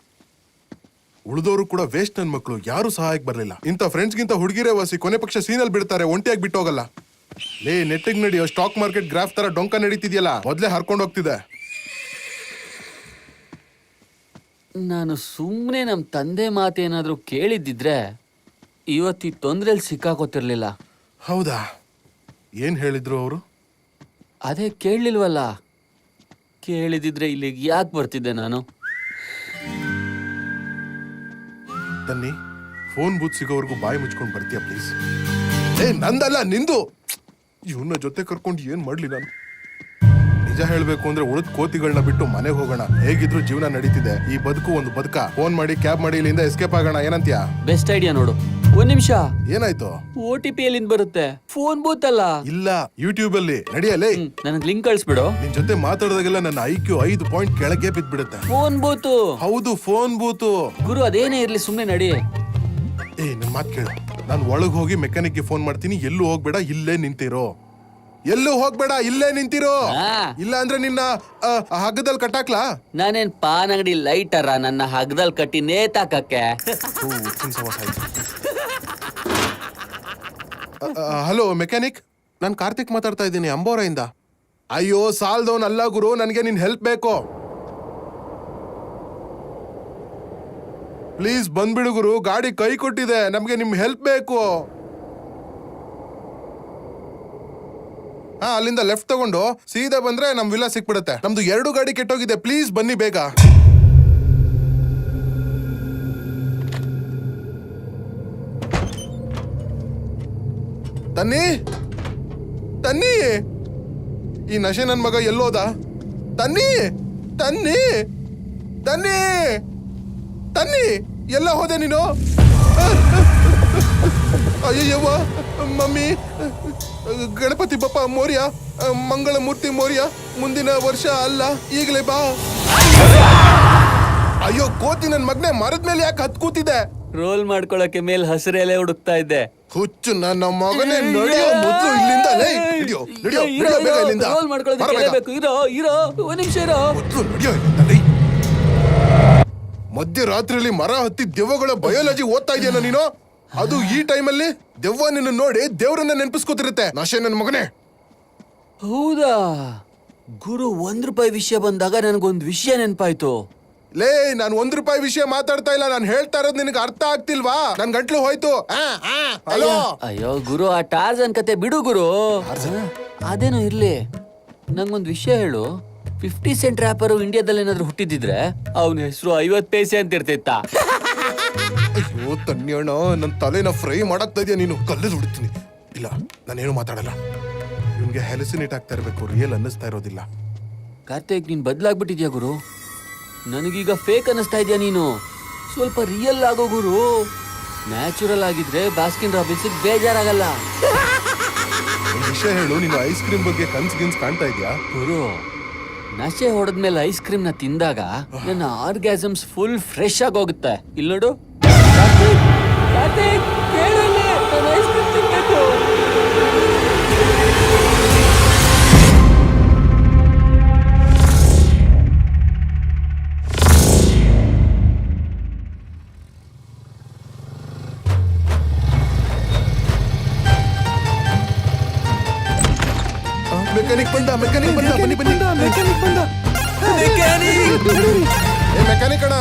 ಉಳಿದವರು ಕೂಡ ವೇಸ್ಟ್ ನನ್ ಮಕ್ಳು, ಯಾರು ಸಹಾಯಕ್ಕೆ ಬರ್ಲಿಲ್ಲ. ಇಂಥ ಫ್ರೆಂಡ್ಸ್ ಗಿಂತ ಹುಡುಗಿರೇ ವಾಸಿ, ಕೊನೆ ಪಕ್ಷ ಸೀನಲ್ಲಿ ಬಿಡ್ತಾರೆ, ಒಂಟಿಯಾಗಿ ಬಿಟ್ಟೋಗಲ್ಲ. ಲೇ ನೆಟ್ಟಿಗ್ ನಡಿಯೋ ಸ್ಟಾಕ್ ಮಾರ್ಕೆಟ್ ಗ್ರಾಫ್ ತರ ಡೊಂಕ ನಡೀತಿದ್ಯಲ್ಲ, ಮೊದ್ಲೇ ಹರ್ಕೊಂಡು ಹೋಗ್ತಿದೆ. ನಾನು ಸುಮ್ಮನೆ ನಮ್ಮ ತಂದೆ ಮಾತೇನಾದ್ರೂ ಕೇಳಿದ್ದಿದ್ರೆ ಇವತ್ತಿ ತೊಂದ್ರೆಯಲ್ಲಿ ಸಿಕ್ಕಾಕೋತಿರ್ಲಿಲ್ಲ. ಹೌದಾ? ಏನ್ ಹೇಳಿದ್ರು ಅವರು? ಅದೇ ಕೇಳಲಿಲ್ವಲ್ಲ. ಕೇಳಿದಿದ್ರೆ ಇಲ್ಲಿಗೆ ಯಾಕೆ ಬರ್ತಿದ್ದೆ ನಾನು? ತನ್ನಿ, ಫೋನ್ ಬೂತ್ ಸಿಗೋವರೆಗೂ ಬಾಯಿ ಮುಚ್ಕೊಂಡು ಬರ್ತೀಯ ಪ್ಲೀಸ್? ಏ ನಂದಲ್ಲ, ನಿಂದು. ಇವನ್ನ ಜೊತೆ ಕರ್ಕೊಂಡು ಏನ್ ಮಾಡ್ಲಿ ನಾನು? ನಿಜ ಹೇಳ್ಬೇಕು ಅಂದ್ರೆ ಉಳಿದ ಕೋತಿಗಳನ್ನ ಬಿಟ್ಟು ಮನೆಗೆ ಹೋಗೋಣ. ಹೇಗಿದ್ರು ಜೀವನ ನಡೀತಿದೆ, ಈ ಬದುಕು ಒಂದು ಬದುಕ. ಫೋನ್ ಮಾಡಿ ಕ್ಯಾಬ್ ಮಾಡಿ ಇಲ್ಲಿಂದ ಎಸ್ಕೇಪ್ ಆಗೋಣ, ಏನಂತ್ಯ? ಬೆಸ್ಟ್ ಐಡಿಯಾ ನೋಡು. ಒಂದ್ ನಿಮಿಷ, ಏನಾಯ್ತು? OTP ಎಲ್ಲಿಂದ ಬರುತ್ತೆ? ಫೋನ್ ಬೂತ್ ಅಲ್ಲ. ಇಲ್ಲ, ಯೂಟ್ಯೂಬ್ ಅಲ್ಲಿ ನಡಿಯಲೇ. ನನಗ್ ಲಿಂಕ್ ಕಳಿಸ್ಬಿಡು. ನಿನ್ ಜೊತೆ ಮಾತಾಡಿದಾಗೆಲ್ಲ ನನ್ನ IQ 5 ಪಾಯಿಂಟ್ ಕೆಳಗೆ ಬಿದ್ಬಿಡುತ್ತೆ. ಫೋನ್ ಬೂತು. ಹೌದು, ಫೋನ್ ಬೂತು. ಗುರು ಅದೇನೇ ಇರ್ಲಿ, ಸುಮ್ನೆ ನಡಿ. ಏ ನನ್ ಮಾತ್ ಕೇಳು, ನಾನು ಒಳಗ್ ಹೋಗಿ ಮೆಕ್ಯಾನಿಕ್ಗೆ ಫೋನ್ ಮಾಡ್ತೀನಿ. ಎಲ್ಲೂ ಹೋಗ್ಬೇಡ, ಇಲ್ಲೇ ನಿಂತಿರೋ. ಎಲ್ಲೂ ಹೋಗ್ಬೇಡ, ಇಲ್ಲೇ ನಿಂತಿರೋ. ಇಲ್ಲ ಅಂದ್ರೆ ನಿನ್ನ ಹಗ್ಗದಲ್ಲಿ ಕಟ್ಟಾಕ್ಲಾ? ನಾನೇನ್ ಪಾನ್ ಅಂಗಡಿ ಲೈಟರ ನನ್ನ ಹಗ್ಗದಲ್ಲಿ ಕಟ್ಟಿ ನೇತಾಕಕ್ಕೆ? ಹಲೋ ಮೆಕ್ಯಾನಿಕ್, ನಾನು ಕಾರ್ತಿಕ್ ಮಾತಾಡ್ತಾ ಇದ್ದೀನಿ, ಅಂಬೋರೆಯಿಂದ. ಅಯ್ಯೋ ಸಾಲ್ದವನ್ ಅಲ್ಲ ಗುರು, ನನಗೆ ನಿನ್ ಹೆಲ್ಪ್ ಬೇಕು. ಪ್ಲೀಸ್ ಬಂದ್ಬಿಡು ಗುರು, ಗಾಡಿ ಕೈ ಕೊಟ್ಟಿದೆ, ನಮ್ಗೆ ನಿಮ್ ಹೆಲ್ಪ್ ಬೇಕು. ಹಾ, ಅಲ್ಲಿಂದ ಲೆಫ್ಟ್ ತಗೊಂಡು ಸೀದಾ ಬಂದ್ರೆ ನಮ್ ವಿಲಾ ಸಿಕ್ಬಿಡುತ್ತೆ. ನಮ್ದು 2 ಗಾಡಿ ಕೆಟ್ಟೋಗಿದೆ, ಪ್ಲೀಸ್ ಬನ್ನಿ ಬೇಗ. ತನ್ನಿ ತನ್ನಿ, ಈ ನಶೆ ನನ್ ಮಗ ಎಲ್ಲೋದ? ತನ್ನಿ ತನ್ನಿ ತನ್ನಿ ತನ್ನಿ, ಎಲ್ಲ ಹೋದೆ ನೀನು? ಅಯ್ಯವ್ವ, ಮಮ್ಮಿ, ಗಣಪತಿ ಬಪ್ಪ ಮೋರ್ಯ, ಮಂಗಳ ಮೂರ್ತಿ ಮೋರ್ಯ, ಮುಂದಿನ ವರ್ಷ ಅಲ್ಲ ಈಗಲೇ ಬಾ. ಅಯ್ಯೋ ಕೋತಿ ನನ್ ಮಗನೇ, ಮರದ ಮೇಲೆ ಯಾಕೆ ಹತ್ ಕೂತಿದೆ? ರೋಲ್ ಮಾಡ್ಕೊಳಕ್ಕೆ ಮೇಲ್ ಹಸಿರೆಲೆ ಹುಡುಕ್ತಾ ಇದ್ದೆ. ಹುಚ್ಚು ನನ್ನ ಮಗನೇ, ನಡೆಯೋ ಮೊದ್ಲು ಇಲ್ಲಿಂದ. ನಡೆಯೋ ನಡೆಯೋ ಬೇಗ ಇಲ್ಲಿಂದ. ರೋಲ್ ಮಾಡ್ಕೊಳ್ಳೋದಕ್ಕೆ ಇರೋ ಇರೋ, ಒಂದ್ ನಿಮಿಷ ಇರೋ. ಮೊದ್ಲು ನಡೆಯೋ ಇಲ್ಲಿಂದ. ನಡಿ. ಮಧ್ಯರಾತ್ರಿಯಲ್ಲಿ ಮರ ಹತ್ತಿ ದೆವ್ವಗಳ ಬಯೋಲಜಿ ಓದ್ತಾ ಇದೆಯಲ್ಲ ನೀನು? ಅದು ಈ ಟೈಮಲ್ಲಿ ದೆವ್ವ ನಿನ್ನ ನೋಡಿ ದೇವ್ರನ್ನ ನೆನಪಿಸ್ಕೋತಿರುತ್ತೆ. ನಶೆ ನನ್ ಮಗನೇ. ಹೌದಾ ಗುರು, ₹1 ವಿಷಯ ಬಂದಾಗ ನನಗೊಂದು ವಿಷಯ ನೆನಪಾಯ್ತು. ಲೇ, ನಾನು ₹1 ವಿಷಯ ಮಾತಾಡ್ತಾ ಇಲ್ಲ, ನಾನು ಹೇಳ್ತಾ ಇರೋದು ನಿನಗೆ ಅರ್ಥ ಆಗ್ತಿಲ್ವಾ? ನನ್ ಗಂಟ್ಲು ಹೋಯ್ತು. ಹಲೋ. ಅಯ್ಯೋ ಗುರು, ಆ ಟಾರ್ಜನ್ ಕತೆ ಬಿಡು ಗುರು. ಅದೇನೋ ಇರ್ಲಿ, ನಂಗೊಂದು ವಿಷಯ ಹೇಳು. 50 ಸೆಂಟ್ ರ್ಯಾಪರು ಇಂಡಿಯಾದಲ್ಲಿ ಏನಾದ್ರು ಹುಟ್ಟಿದಿದ್ರೆ ಅವನ ಹೆಸರು 50 ಪೈಸೆ ಅಂತ ಇರ್ತಿತ್ತ. ಅಯ್ಯೋ ತಣ್ಣಿಯಣ್ಣ, ನನ್ನ ತಲೆನ ಫ್ರೈ ಮಾಡಾಕ್ತಾ ಇದೆಯಾ ನೀನು? ಕಲ್ಲಲ್ಲಿ ಹೊಡಿತೀನಿ. ಇಲ್ಲ, ನಾನೇನು ಮಾತಾಡಲ್ಲ. ಇವನ್ಗೆ ಹೆಲಸಿನೇಟ್ ಆಗ್ತಾ ಇರ್ಬೇಕು, ರಿಯಲ್ ಅನ್ನಿಸ್ತಾ ಇರೋದಿಲ್ಲ. ಕಾರ್ತಿಕ್, ನೀನ್ ಬದ್ಲಾಗ್ಬಿಟ್ಟಿದ್ಯಾ ಗುರು. ನನಗೀಗ ಫೇಕ್ ಅನ್ನಿಸ್ತಾ ಇದೆಯಾ ನೀನು? ಸ್ವಲ್ಪ ರಿಯಲ್ ಆಗೋ ಗುರು. ನ್ಯಾಚುರಲ್ ಆಗಿದ್ರೆ ಬಾಸ್ಕಿನ್ ರಾಬಿನ್ಸ್ ಬೇಜಾರಾಗಲ್ಲ. ಒಂದು ವಿಷಯ ಹೇಳು, ನೀನು ಐಸ್ ಕ್ರೀಮ್ ಬಗ್ಗೆ ಕನ್ಸ್ ಕಾಣ್ತಾ ಇದೆಯಾ? ಗುರು, ನಶೆ ಹೊಡೆದ್ಮೇಲೆ ಐಸ್ ಕ್ರೀಮ್ ನ ತಿಂದಾಗ ನನ್ನ ಆರ್ಗ್ಯಾಸಮ್ಸ್ ಫುಲ್ ಫ್ರೆಶ್ ಆಗಿ ಹೋಗುತ್ತೆ. ಇಲ್ಲಿ ನೋಡು. ಕಾರ್ತಿಕ್, ಕೇಳು ಇಲ್ಲಿ, ನಾನು ಐಸ್ ಕ್ರೀಮ್ ತಿನ್ಬೇಕು. ಮೆಕ್ಯಾನಿಕ್ ಬಂದ, ಮೆಕ್ಯಾನಿಕ್ ಬಂದ, ಬನ್ನಿ ಬನ್ನಿ. ಮೆಕ್ಯಾನಿಕ್ ಬಂದ. ಏ ಮೆಕ್ಯಾನಿಕ್ ಅಣ್ಣ,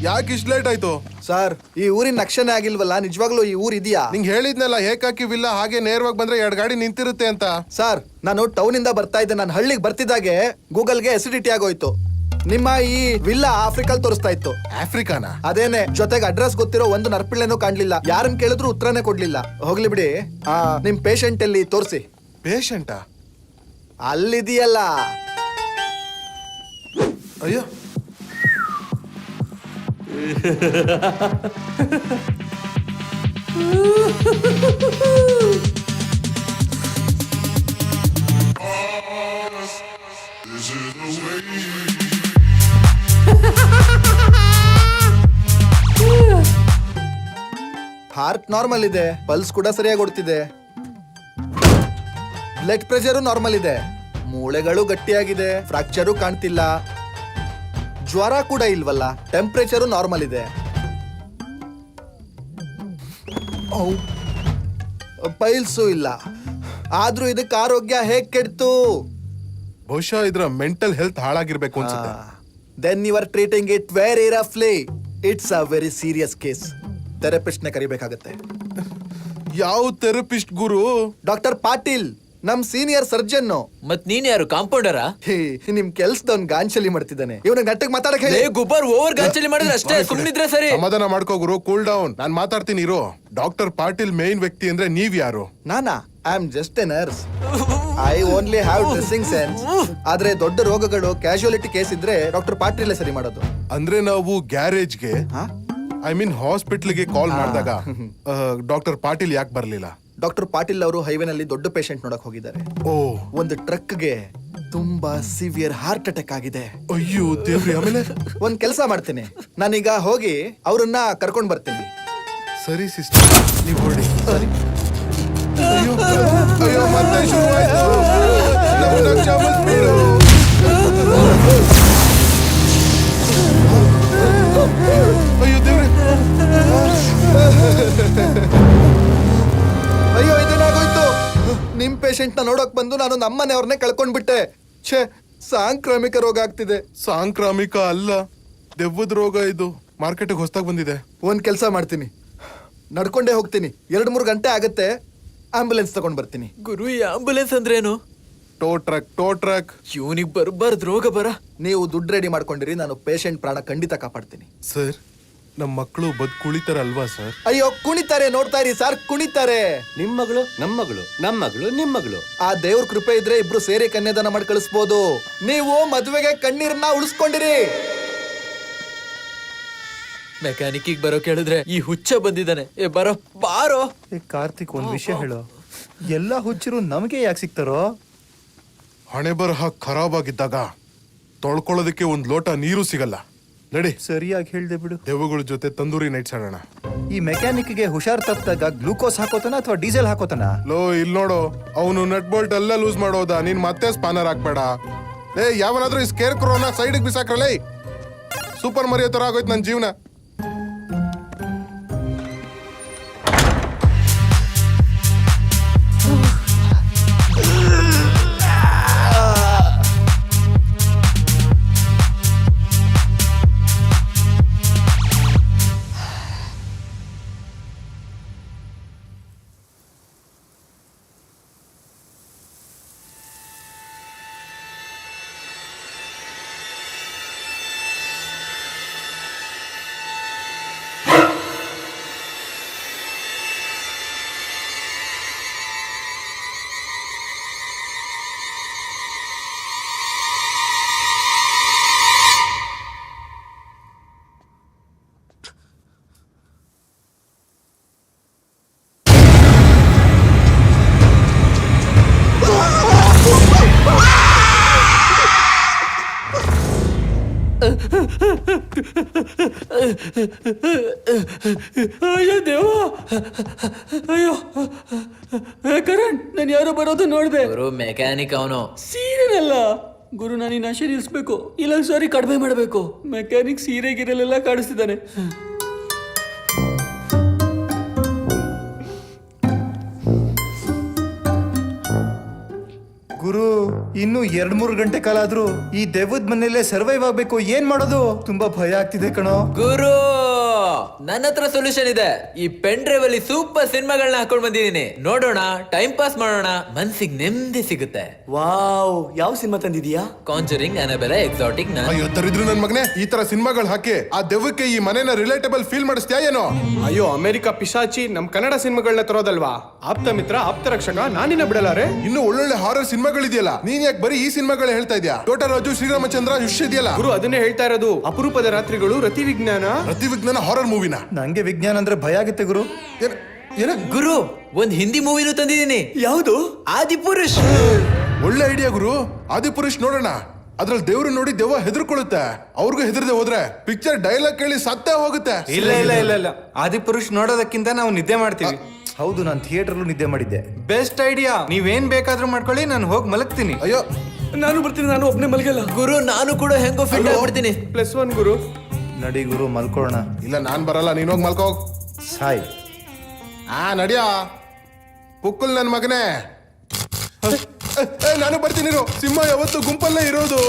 ಯಾಕೆ ಇಷ್ಟು ಲೇಟ್ ಆಯ್ತು? ಸರ್ ಈ ಊರಿನ ನಕ್ಷನೇ ಆಗಿಲ್ವಲ್ಲ, ನಿಜವಾಗ್ಲೂ ಈ ಊರ್ ಇದೆಯಾ? ನಿಂಗೆ ಹೇಳಿದ್ನಲ್ಲ ಏಕಾಕಿವಿಲ್ಲ, ಹಾಗೆ ನೇರವಾಗಿ ಬಂದ್ರೆ 2 ಗಾಡಿ ನಿಂತಿರುತ್ತೆ ಅಂತ. ಸರ್ ನಾನು ಟೌನ್ ಇಂದ ಬರ್ತಾ ಇದ್ದೆ, ನಾನು ಹಳ್ಳಿಗೆ ಬರ್ತಿದ್ದಾಗೆ ಗೂಗಲ್ಗೆ ಅಸಿಡಿಟಿ ಆಗೋಯ್ತು. ನಿಮ್ಮ ಈ ವಿಲ್ಲಾ ಆಫ್ರಿಕಲ್ ತೋರಿಸ್ತಾ ಇತ್ತು. ಆಫ್ರಿಕಾನ? ಅದೇನೆ, ಜೊತೆಗೆ ಅಡ್ರೆಸ್ ಗೊತ್ತಿರೋ ಒಂದು ನರ್ಪಿಳ್ಳೆನೂ ಕಾಣ್ಲಿಲ್ಲ. ಯಾರನ್ನ ಕೇಳಿದ್ರು ಉತ್ತರನೇ ಕೊಡ್ಲಿಲ್ಲ. ಹೋಗ್ಲಿ ಬಿಡಿ, ನಿಮ್ ಪೇಷಂಟ್ ಎಲ್ಲಿ ತೋರಿಸಿ. ಪೇಷಂಟಾ? ಅಲ್ಲಿದೆಯಲ್ಲ. ಅಯ್ಯೋ, ಹಾರ್ಟ್ ನಾರ್ಮಲ್ ಇದೆ, ಪಲ್ಸ್ ಕೂಡ ಸರಿಯಾಗಿ ಓಡ್ತಿದೆ, ಬ್ಲಡ್ ಪ್ರೆಷರು ನಾರ್ಮಲ್ ಇದೆ, ಮೂಳೆಗಳು ಗಟ್ಟಿಯಾಗಿದೆ, ಫ್ರಾಕ್ಚರು ಕಾಣ್ತಿಲ್ಲ, ಜ್ವರ ಕೂಡ ಇಲ್ವಲ್ಲ, ಟೆಂಪರೇಚರು ನಾರ್ಮಲ್ ಇದೆ. ಪೈಲ್ಸು ಇಲ್ಲ. ಆದ್ರೂ ಇದಕ್ಕೆ ಆರೋಗ್ಯ ಹೇಗ್ ಕೆಡ್ತು? ಬಹುಶಃ ಇದ್ರ ಮೆಂಟಲ್ ಹೆಲ್ತ್ ಹಾಳಾಗಿರ್ಬೇಕು ಅನ್ಸುತ್ತೆ. Then you are treating it very ರಫ್ಲಿ. It's a very serious case. Therapist ನ ಕರಿಬೇಕಾಗತ್ತೆ. ಯಾವ ಥೆರಪಿಸ್ಟ್ ಗುರು? ಡಾಕ್ಟರ್ ಪಾಟೀಲ್, ನಮ್ ಸೀನಿಯರ್ ಸರ್ಜನ್. ಮತ್ ನೀನ್ ಯಾರು, ಕಾಂಪೌಂಡರಾ? ನಿಮ್ ಕೆಲ್ಸದವ್ನ್ ಗಾಂಚಲಿ ಮಾಡ್ತಿದ್ದಾನೆ. ಇವನಿಗೆ ನೆಟ್ಟಗ್ ಮಾತಾಡಕ್ ಹೇಳಿ. ಗುಬ್ಬರ್ ಓವರ್ ಗಾಂಚಲಿ ಮಾಡಿದ್ರೆ ಅಷ್ಟೇ, ಸುಮ್ನಿದ್ರೆ ಸರಿ. ಸಮಾಧಾನ ಮಾಡ್ಕೋ ಗುರು, ಕೂಲ್ ಡೌನ್. ನಾನ್ ಮಾತಾಡ್ತೀನಿ ಇರೋ. ಡಾಕ್ಟರ್ ಪಾಟೀಲ್ ಮೇನ್ ವ್ಯಕ್ತಿ ಅಂದ್ರೆ ನೀವ್ ಯಾರು? ನಾನಾ? I am just A nurse. I only have dressing sense. ಆದ್ರೆ ದೊಡ್ಡ ರೋಗಗಳು, ಕ್ಯಾಶುಯಾಲಿಟಿ ಕೇಸ್ ಇದ್ರೆ ಡಾಕ್ಟರ್ ಪಾಟೀಲ್ ಸರಿ ಮಾಡೋದು. ಅಂದ್ರೆ ನಾವು ಗ್ಯಾರೇಜ್ಗೆ, ಐ ಮೀನ್ ಹಾಸ್ಪಿಟ್ಲ್ಗೆ ಕಾಲ್ ಮಾಡಿದಾಗ ಡಾಕ್ಟರ್ ಪಾಟೀಲ್ ಯಾಕೆ ಬರ್ಲಿಲ್ಲ? ಡಾಕ್ಟರ್ ಪಾಟೀಲ್ ಅವರು ಹೈವೇನಲ್ಲಿ ದೊಡ್ಡ ಪೇಷಂಟ್ ನೋಡಕ್ ಹೋಗಿದ್ದಾರೆ. ಓ, ಒಂದು ಟ್ರಕ್ಗೆ ತುಂಬಾ ಸಿವಿಯರ್ ಹಾರ್ಟ್ ಅಟ್ಯಾಕ್ ಆಗಿದೆ. ಅಯ್ಯೋ ದೇವ್ರಿ. ಆಮೇಲೆ ಒಂದ್ ಕೆಲಸ ಮಾಡ್ತೀನಿ, ನಾನೀಗ ಹೋಗಿ ಅವ್ರನ್ನ ಕರ್ಕೊಂಡ್ ಬರ್ತೀನಿ. ಸರಿ ಸಿಸ್ಟರ್, ನೀವು ಹೊರಡಿ. ಅಯ್ಯೋ ಅಯ್ಯೋ, ಮತ್ತೆ ಶುರುವಾಯ್ತು. ನಮ್ಮನ್ನ ಕ್ಷಮಿಸ್ಬಿಡು. ಅಯ್ಯೋ ದೇವ್ರೆ. ಅಯ್ಯೋ, ಇದೇನಾಗೋಯ್ತು? ನಿಮ್ ಪೇಷಂಟ್ ನ ನೋಡಕ್ ಬಂದು ನಾನು ನಮ್ಮನೆಯವ್ರನ್ನೇ ಕಳ್ಕೊಂಡ್ಬಿಟ್ಟೆ. ಛೇ, ಸಾಂಕ್ರಾಮಿಕ ರೋಗ ಆಗ್ತಿದೆ. ಸಾಂಕ್ರಾಮಿಕ ಅಲ್ಲ, ದೆವ್ವದ ರೋಗ ಇದು. ಮಾರ್ಕೆಟ್ಗೆ ಹೊಸದಾಗಿ ಬಂದಿದೆ. ಒಂದ್ ಕೆಲಸ ಮಾಡ್ತೀನಿ, ನಡ್ಕೊಂಡೇ ಹೋಗ್ತೀನಿ. 2-3 ಗಂಟೆ ಆಗತ್ತೆ, ಆಂಬುಲೆನ್ಸ್ ತಗೊಂಡ್ ಬರ್ತೀನಿ. ಗುರು, ಈ ಆಂಬುಲೆನ್ಸ್ ಅಂದ್ರೇನು? ಟೋ ಟ್ರಕ್. ಇವನಿಗೆ ಬರ್ಬಾರ್ದು ರೋಗ ಬರ. ನೀವು ದುಡ್ಡು ರೆಡಿ ಮಾಡ್ಕೊಂಡಿರಿ, ನಾನು ಪೇಷಂಟ್ ಪ್ರಾಣ ಖಂಡಿತ ಕಾಪಾಡ್ತೀನಿ. ಸರ್, ನಮ್ಮ ಮಕ್ಕಳು ಕುಳಿತಾರಲ್ವಾ ಸರ್? ಅಯ್ಯೋ, ಕುಣಿತಾರೆ, ನೋಡ್ತಾ ಇರಿ ಸರ್, ಕುಣಿತಾರೆ. ನಿಮ್ ಮಗಳು ನಮ್ಮ ಮಗಳು, ನಮ್ಮ ಮಗಳು ನಿಮ್ ಮಗಳು. ಆ ದೇವ್ರ ಕೃಪೆ ಇದ್ರೆ ಇಬ್ರು ಸೇರಿ ಕನ್ಯಾದಾನ ಮಾಡಿ ಕಳಿಸ್ಬೋದು. ನೀವು ಮದುವೆಗೆ ಕಣ್ಣೀರನ್ನ ಉಳಿಸ್ಕೊಂಡಿರಿ. ಮೆಕ್ಯಾನಿಕ್ ಬರೋ ಕೇಳಿದ್ರೆ ಈ ಹುಚ್ಚ ಬಂದಿದ್ದಾನೆ. ಬರೋ ಬಾರೋ. ಕಾರ್ತಿಕ್, ಒಂದ್ ವಿಷಯ ಹೇಳು. ಎಲ್ಲಾ ಹುಚ್ಚರು ನಮಗೆ ಯಾಕೆ ಸಿಗ್ತಾರೋ? ಹಣೆ ಬರಹ ಖರಾಬ್ ಆಗಿದ್ದಾಗ ತೊಳ್ಕೊಳ್ಳೋದಕ್ಕೆ ಒಂದ್ ಲೋಟ ನೀರು ಸಿಗಲ್ಲ. ನಡಿ. ಸರಿಯಾಗಿ ಹೇಳ್ದೆ ಬಿಡು. ದೆವ್ವಗಳ ಜೊತೆ ತಂದೂರಿ ನೈಟ್ಸ್ ಆಡೋಣ. ಈ ಮೆಕ್ಯಾನಿಕ್ಗೆ ಹುಷಾರ್ ತಪ್ಪಿದಾಗ ಗ್ಲೂಕೋಸ್ ಹಾಕೋತಾನ ಅಥವಾ ಡೀಸೆಲ್ ಹಾಕೋತಾನ? ಲೋ, ಇಲ್ಲಿ ನೋಡು, ಅವನು ನಟ್ ಬೋಲ್ಟ್ ಎಲ್ಲ ಲೂಸ್ ಮಾಡೋದ. ನೀನ್ ಮತ್ತೆ ಸ್ಪಾನರ್ ಹಾಕ್ಬೇಡ. ಯಾವನಾದ್ರೂ ಈ ಸ್ಕೇರ್ ಕ್ರೋನ ಸೈಡ್ ಬಿಸಾಕ್ರಲ್ಲ. ಸೂಪರ್ ಮರಿಯೋ ತರ ಆಗೋಯ್ತು ನನ್ ಜೀವನ. ಅಯ್ಯೋ ದೇವ, ಅಯ್ಯೋ ಕರಣ್, ನಾನು ಯಾರೋ ಬರೋದು ನೋಡ್ದೆ. ಗುರು, ಮೆಕ್ಯಾನಿಕ್ ಅವನು. ಸೀರೆನಲ್ಲ ಗುರು, ನಾನು ಈ ನಶೆ ನಿಲ್ಸ್ಬೇಕು, ಇಲ್ಲ ಸಾರಿ ಕಡಿಮೆ ಮಾಡಬೇಕು. ಮೆಕ್ಯಾನಿಕ್ ಸೀರೆ ಗಿರೆಲೆಲ್ಲ ಕಾಡಿಸ್ತಿದ್ದಾನೆ. ಗುರು, ಗುರು ಇನ್ನು 2-3 ಗಂಟೆ ಕಾಲ ಆದ್ರೂ ಈ ದೆವ್ವದ ಮನೆಯಲ್ಲೇ ಸರ್ವೈವ್ ಆಗ್ಬೇಕು, ಏನ್ ಮಾಡೋದು? ತುಂಬಾ ಭಯ ಆಗ್ತಿದೆ ಕಣೋ. ಗುರು ನನ್ನ ಹತ್ರ ಸೊಲ್ಯೂಷನ್ ಇದೆ. ಈ ಪೆನ್ ಡ್ರೈವ್ ಅಲ್ಲಿ ಸೂಪರ್ ಸಿನಿಮಾಗಳನ್ನ ಹಾಕೊಂಡ್ ಬಂದಿದ್ದೀನಿ. ನೋಡೋಣ, ಟೈಮ್ ಪಾಸ್ ಮಾಡೋಣ, ಮನ್ಸಿಗೆ ನೆಮ್ಮದಿ ಸಿಗುತ್ತೆ. ವಾವ್, ಯಾವ ಸಿನಿಮಾ ತಂದಿದೀಯಾ? Conjuring, ಅನಬೆಲಾ, exotic. ಅಯ್ಯೋ ದರಿದ್ರು ನನ್ ಮಗನೇ, ಈ ತರ ಸಿನಿಮಾಗಳು ಹಾಕಿ ಆ ದೆವ್ವಕ್ಕೆ ಈ ಮನೆನ ರಿಲೇಟಬಲ್ ಫೀಲ್ ಮಾಡಿಸ್ತೀಯಾ ಏನೋ? ಅಯ್ಯೋ ಅಮೆರಿಕ ಪಿಶಾಚಿ ನಮ್ ಕನ್ನಡ ಸಿನಿಮಾಗಳನ್ನ ತರೋದಲ್ವಾ? ಆಪ್ತ ಮಿತ್ರ, ಆಪ್ತ ರಕ್ಷಕ, ನಾನಿನ್ನ ಬಿಡಲಾರೆ. ಇನ್ನು ಒಳ್ಳೊಳ್ಳೆ ಹಾರರ್ ಸಿನಿಮಾಗಳಿದೆಯಲ್ಲ, ನೀನ್ ಯಾಕೆ ಬರೀ ಈ ಸಿನಿಮಾಗಳೇ ಹೇಳ್ತಾ ಇದೀಯಾ? ರಾಜು, ಶ್ರೀರಾಮಚಂದ್ರ, ಯುಷ್ ಇದೆಯಲ್ಲ. ಗುರು ಅದನ್ನೇ ಹೇಳ್ತಾ ಇರೋದು. ಅಪರೂಪದ ರಾತ್ರಿಗಳು, ರತಿ ವಿಜ್ಞಾನ. ಪ್ರತಿ ವಿಜ್ಞಾನ ಹಾರರ್ ಮೂವಿನ. ನಂಗೆ ವಿಜ್ಞಾನ ಅಂದ್ರೆ ಭಯ ಆಗುತ್ತೆ ಗುರು. ಗುರು ಒಂದ್ ಹಿಂದಿ ಮೂವಿನೂ ತಂದಿದ್ದೀನಿ. ಯಾವುದು? ಆದಿಪುರುಷ್. ಒಳ್ಳೆ ಐಡಿಯಾ ಗುರು. ಆದಿಪುರುಷ್ ನೋಡೋಣ. ಅದ್ರಲ್ಲಿ ದೇವ್ರು ನೋಡಿ ದೆವ್ವ ಹೆದರ್ಕೊಳ್ಳುತ್ತೆ. ಅವ್ರಿಗೂ ಹೆದರ್ದೆ ಹೋದ್ರೆ ಪಿಕ್ಚರ್ ಡೈಲಾಗ್ ಕೇಳಿ ಸತ್ತೇ ಹೋಗುತ್ತೆ. ಇಲ್ಲ ಇಲ್ಲ ಇಲ್ಲ ಇಲ್ಲ, ಆದಿಪುರುಷ್ ನೋಡೋದಕ್ಕಿಂತ ನಾವು ನಿದ್ದೆ ಮಾಡ್ತೀವಿ. ಹೌದು, ನಾನು ಥಿಯೇಟರ್ಲು ನಿದ್ದೆ ಮಾಡಿದ್ದೆ. Best idea. ನೀವೇನ್ ಬೇಕಾದ್ರೂ ಮಾಡ್ಕೊಳ್ಳಿ, ನಾನು ಹೋಗಿ ಮಲಗ್ತೀನಿ. ಅಯ್ಯೋ ನಾನು ಬರ್ತೀನಿ, ನಾನು ಒಬ್ನೇ ಮಲಗಲ್ಲ. ಗುರು ನಾನು ಕೂಡ ಹೆಂಗೋ ಫಿಟ್ ಆಗ್ಬಿಡ್ತೀನಿ. +1 ಗುರು. ನಡಿ ಗುರು ಮಲ್ಕೊಳ್ಳೋಣ. ಇಲ್ಲ ನಾನ್ ಬರಲ್ಲ, ನೀನ್ ಹೋಗಿ ಮಲ್ಕೋ. ಸಾಯ್. ನಡಿಯ ಪುಕ್ಕಲ್ ನನ್ ಮಗನೇ. ನಾನು ಬರ್ತೀನಿ. ಸಿಂಹ ಯಾವತ್ತು ಗುಂಪಲ್ಲೇ ಇರೋದು.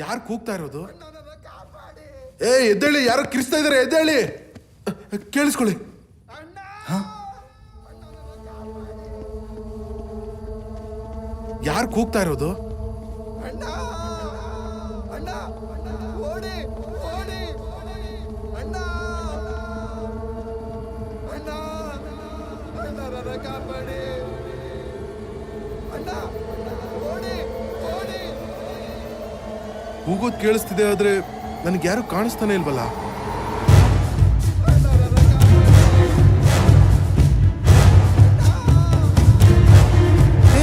ಯಾರು ಕೂಗ್ತಾ ಇರೋದು? ಎದ್ದೇಳಿ, ಯಾರೋ ಕಿರಿಸ್ತಾ ಇದಾರೆ, ಎದ್ದೇಳಿ. ಕೇಳಿಸ್ಕೊಳ್ಳಿ. ಯಾರು ಕೂಗ್ತಾ ಇರೋದು? ಕೂಗೋದ್ ಕೇಳಿಸ್ತಿದೆ, ಆದ್ರೆ ನನಗೆ ಯಾರು ಕಾಣಿಸ್ತಾನೆ ಇಲ್ವಲ್ಲ.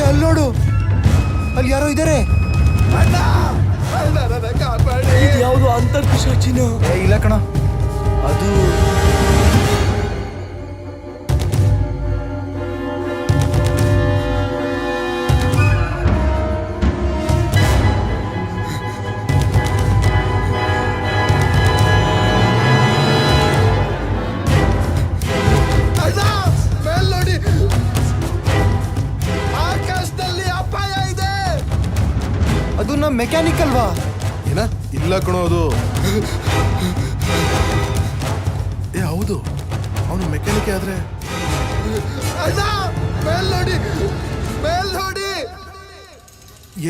ಅಲ್ಲಿ ನೋಡು, ಅಲ್ಲಿ ಯಾರೋ ಇದಾರೆ. ಯಾವುದು ಅಂತರ್ ಪಿಶಾಚಿನ? ಇಲ್ಲ ಕಣ, ಅದು ಅದು ನಮ್ಮ ಮೆಕ್ಯಾನಿಕ್ ಅಲ್ವಾ? ಏನ? ಇಲ್ಲ ಕಣೋ, ಅದು ಹೌದು, ಅವನು ಮೆಕ್ಯಾನಿಕ್. ಆದ್ರೆ ನೋಡಿ ಮೇಲ್ ನೋಡಿ.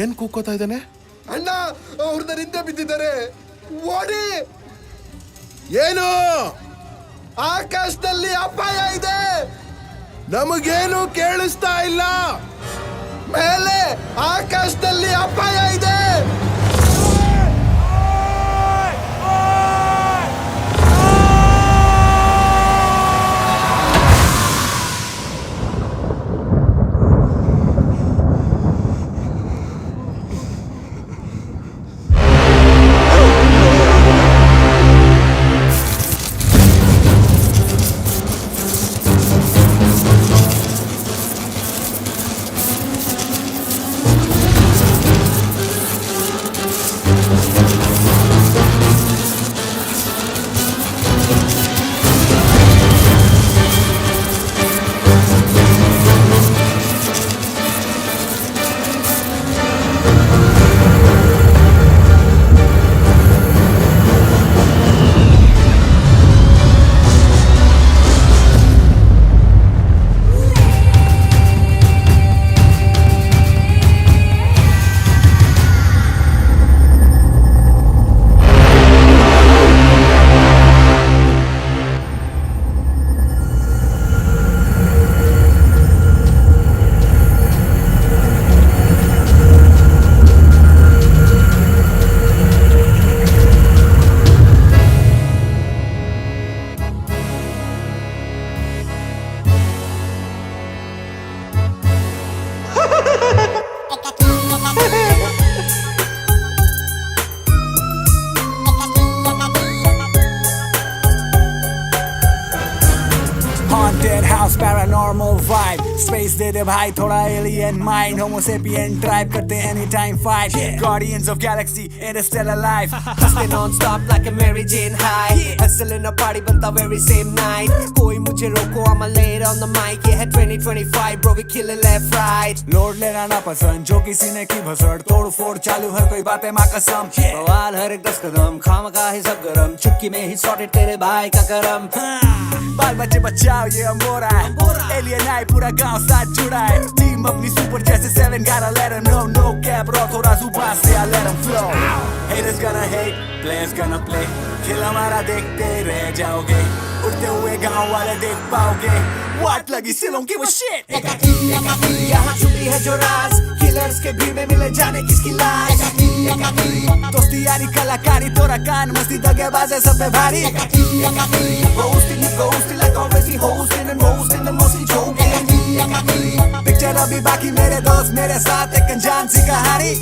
ಏನ್ ಕೂಕೋತಾ ಇದ್ದಾನೆ? ಅಣ್ಣ ಅವ್ರನ್ನ ನಿಂತೆ ಬಿದ್ದಿದ್ದಾರೆ, ಓಡಿ. ಏನು? ಆಕಾಶದಲ್ಲಿ ಅಪಾಯ ಇದೆ. ನಮಗೇನು ಕೇಳಿಸ್ತಾ ಇಲ್ಲ. ಮೇಲೆ ಆಕಾಶದಲ್ಲಿ ಅಪಾಯ ಇದೆ. Haunted house, paranormal vibe. Space दे दे भाई थोड़ा alien mind. Homo sapien tribe करते anytime fight. Guardians of galaxy, interstellar life. Hustle non-stop like a Mary Jane high. Hustle in a party बनता very same night. कोई मुझे रोको, I'm a late on the mic. Yeah, 2025 bro, we kill it left right. Load लेना ना पसंद, जो किसी ने की भसड़. तोड़ फोड़ चालू हर कोई बातें माँ कसम. बवाल हर एक 10 कदम, खामखा ही सब गरम. चुटकी में ही sorted तेरे भाई का करम. बाल बच्चे बचाओ ये अम्बोरा है. एलियन आए पूरा गांव साथ जुड़ा है. टीम अपनी सुपर जैसे 7 gotta let them know. No cap रो थोड़ा जुबान से I let them flow. Haters gonna hate, players gonna play. खेल हमारा देखते रह जाओगे. उड़ते हुए गांव वाले देख पाओगे. What लगी सिलों की वो shit. यहाँ छुपी है जो राज, किलर्स के भीड़ में मिले जाने किसकी लाज. दोस्ती यारी कलाकारी तोरा कान मस्ती दगेबाज है सब पे भारी. Ghosting like always he hosting and roasting and mostly joking. Picture अभी बाकी मेरे दोस्त मेरे साथ एक अनजान सी कहानी.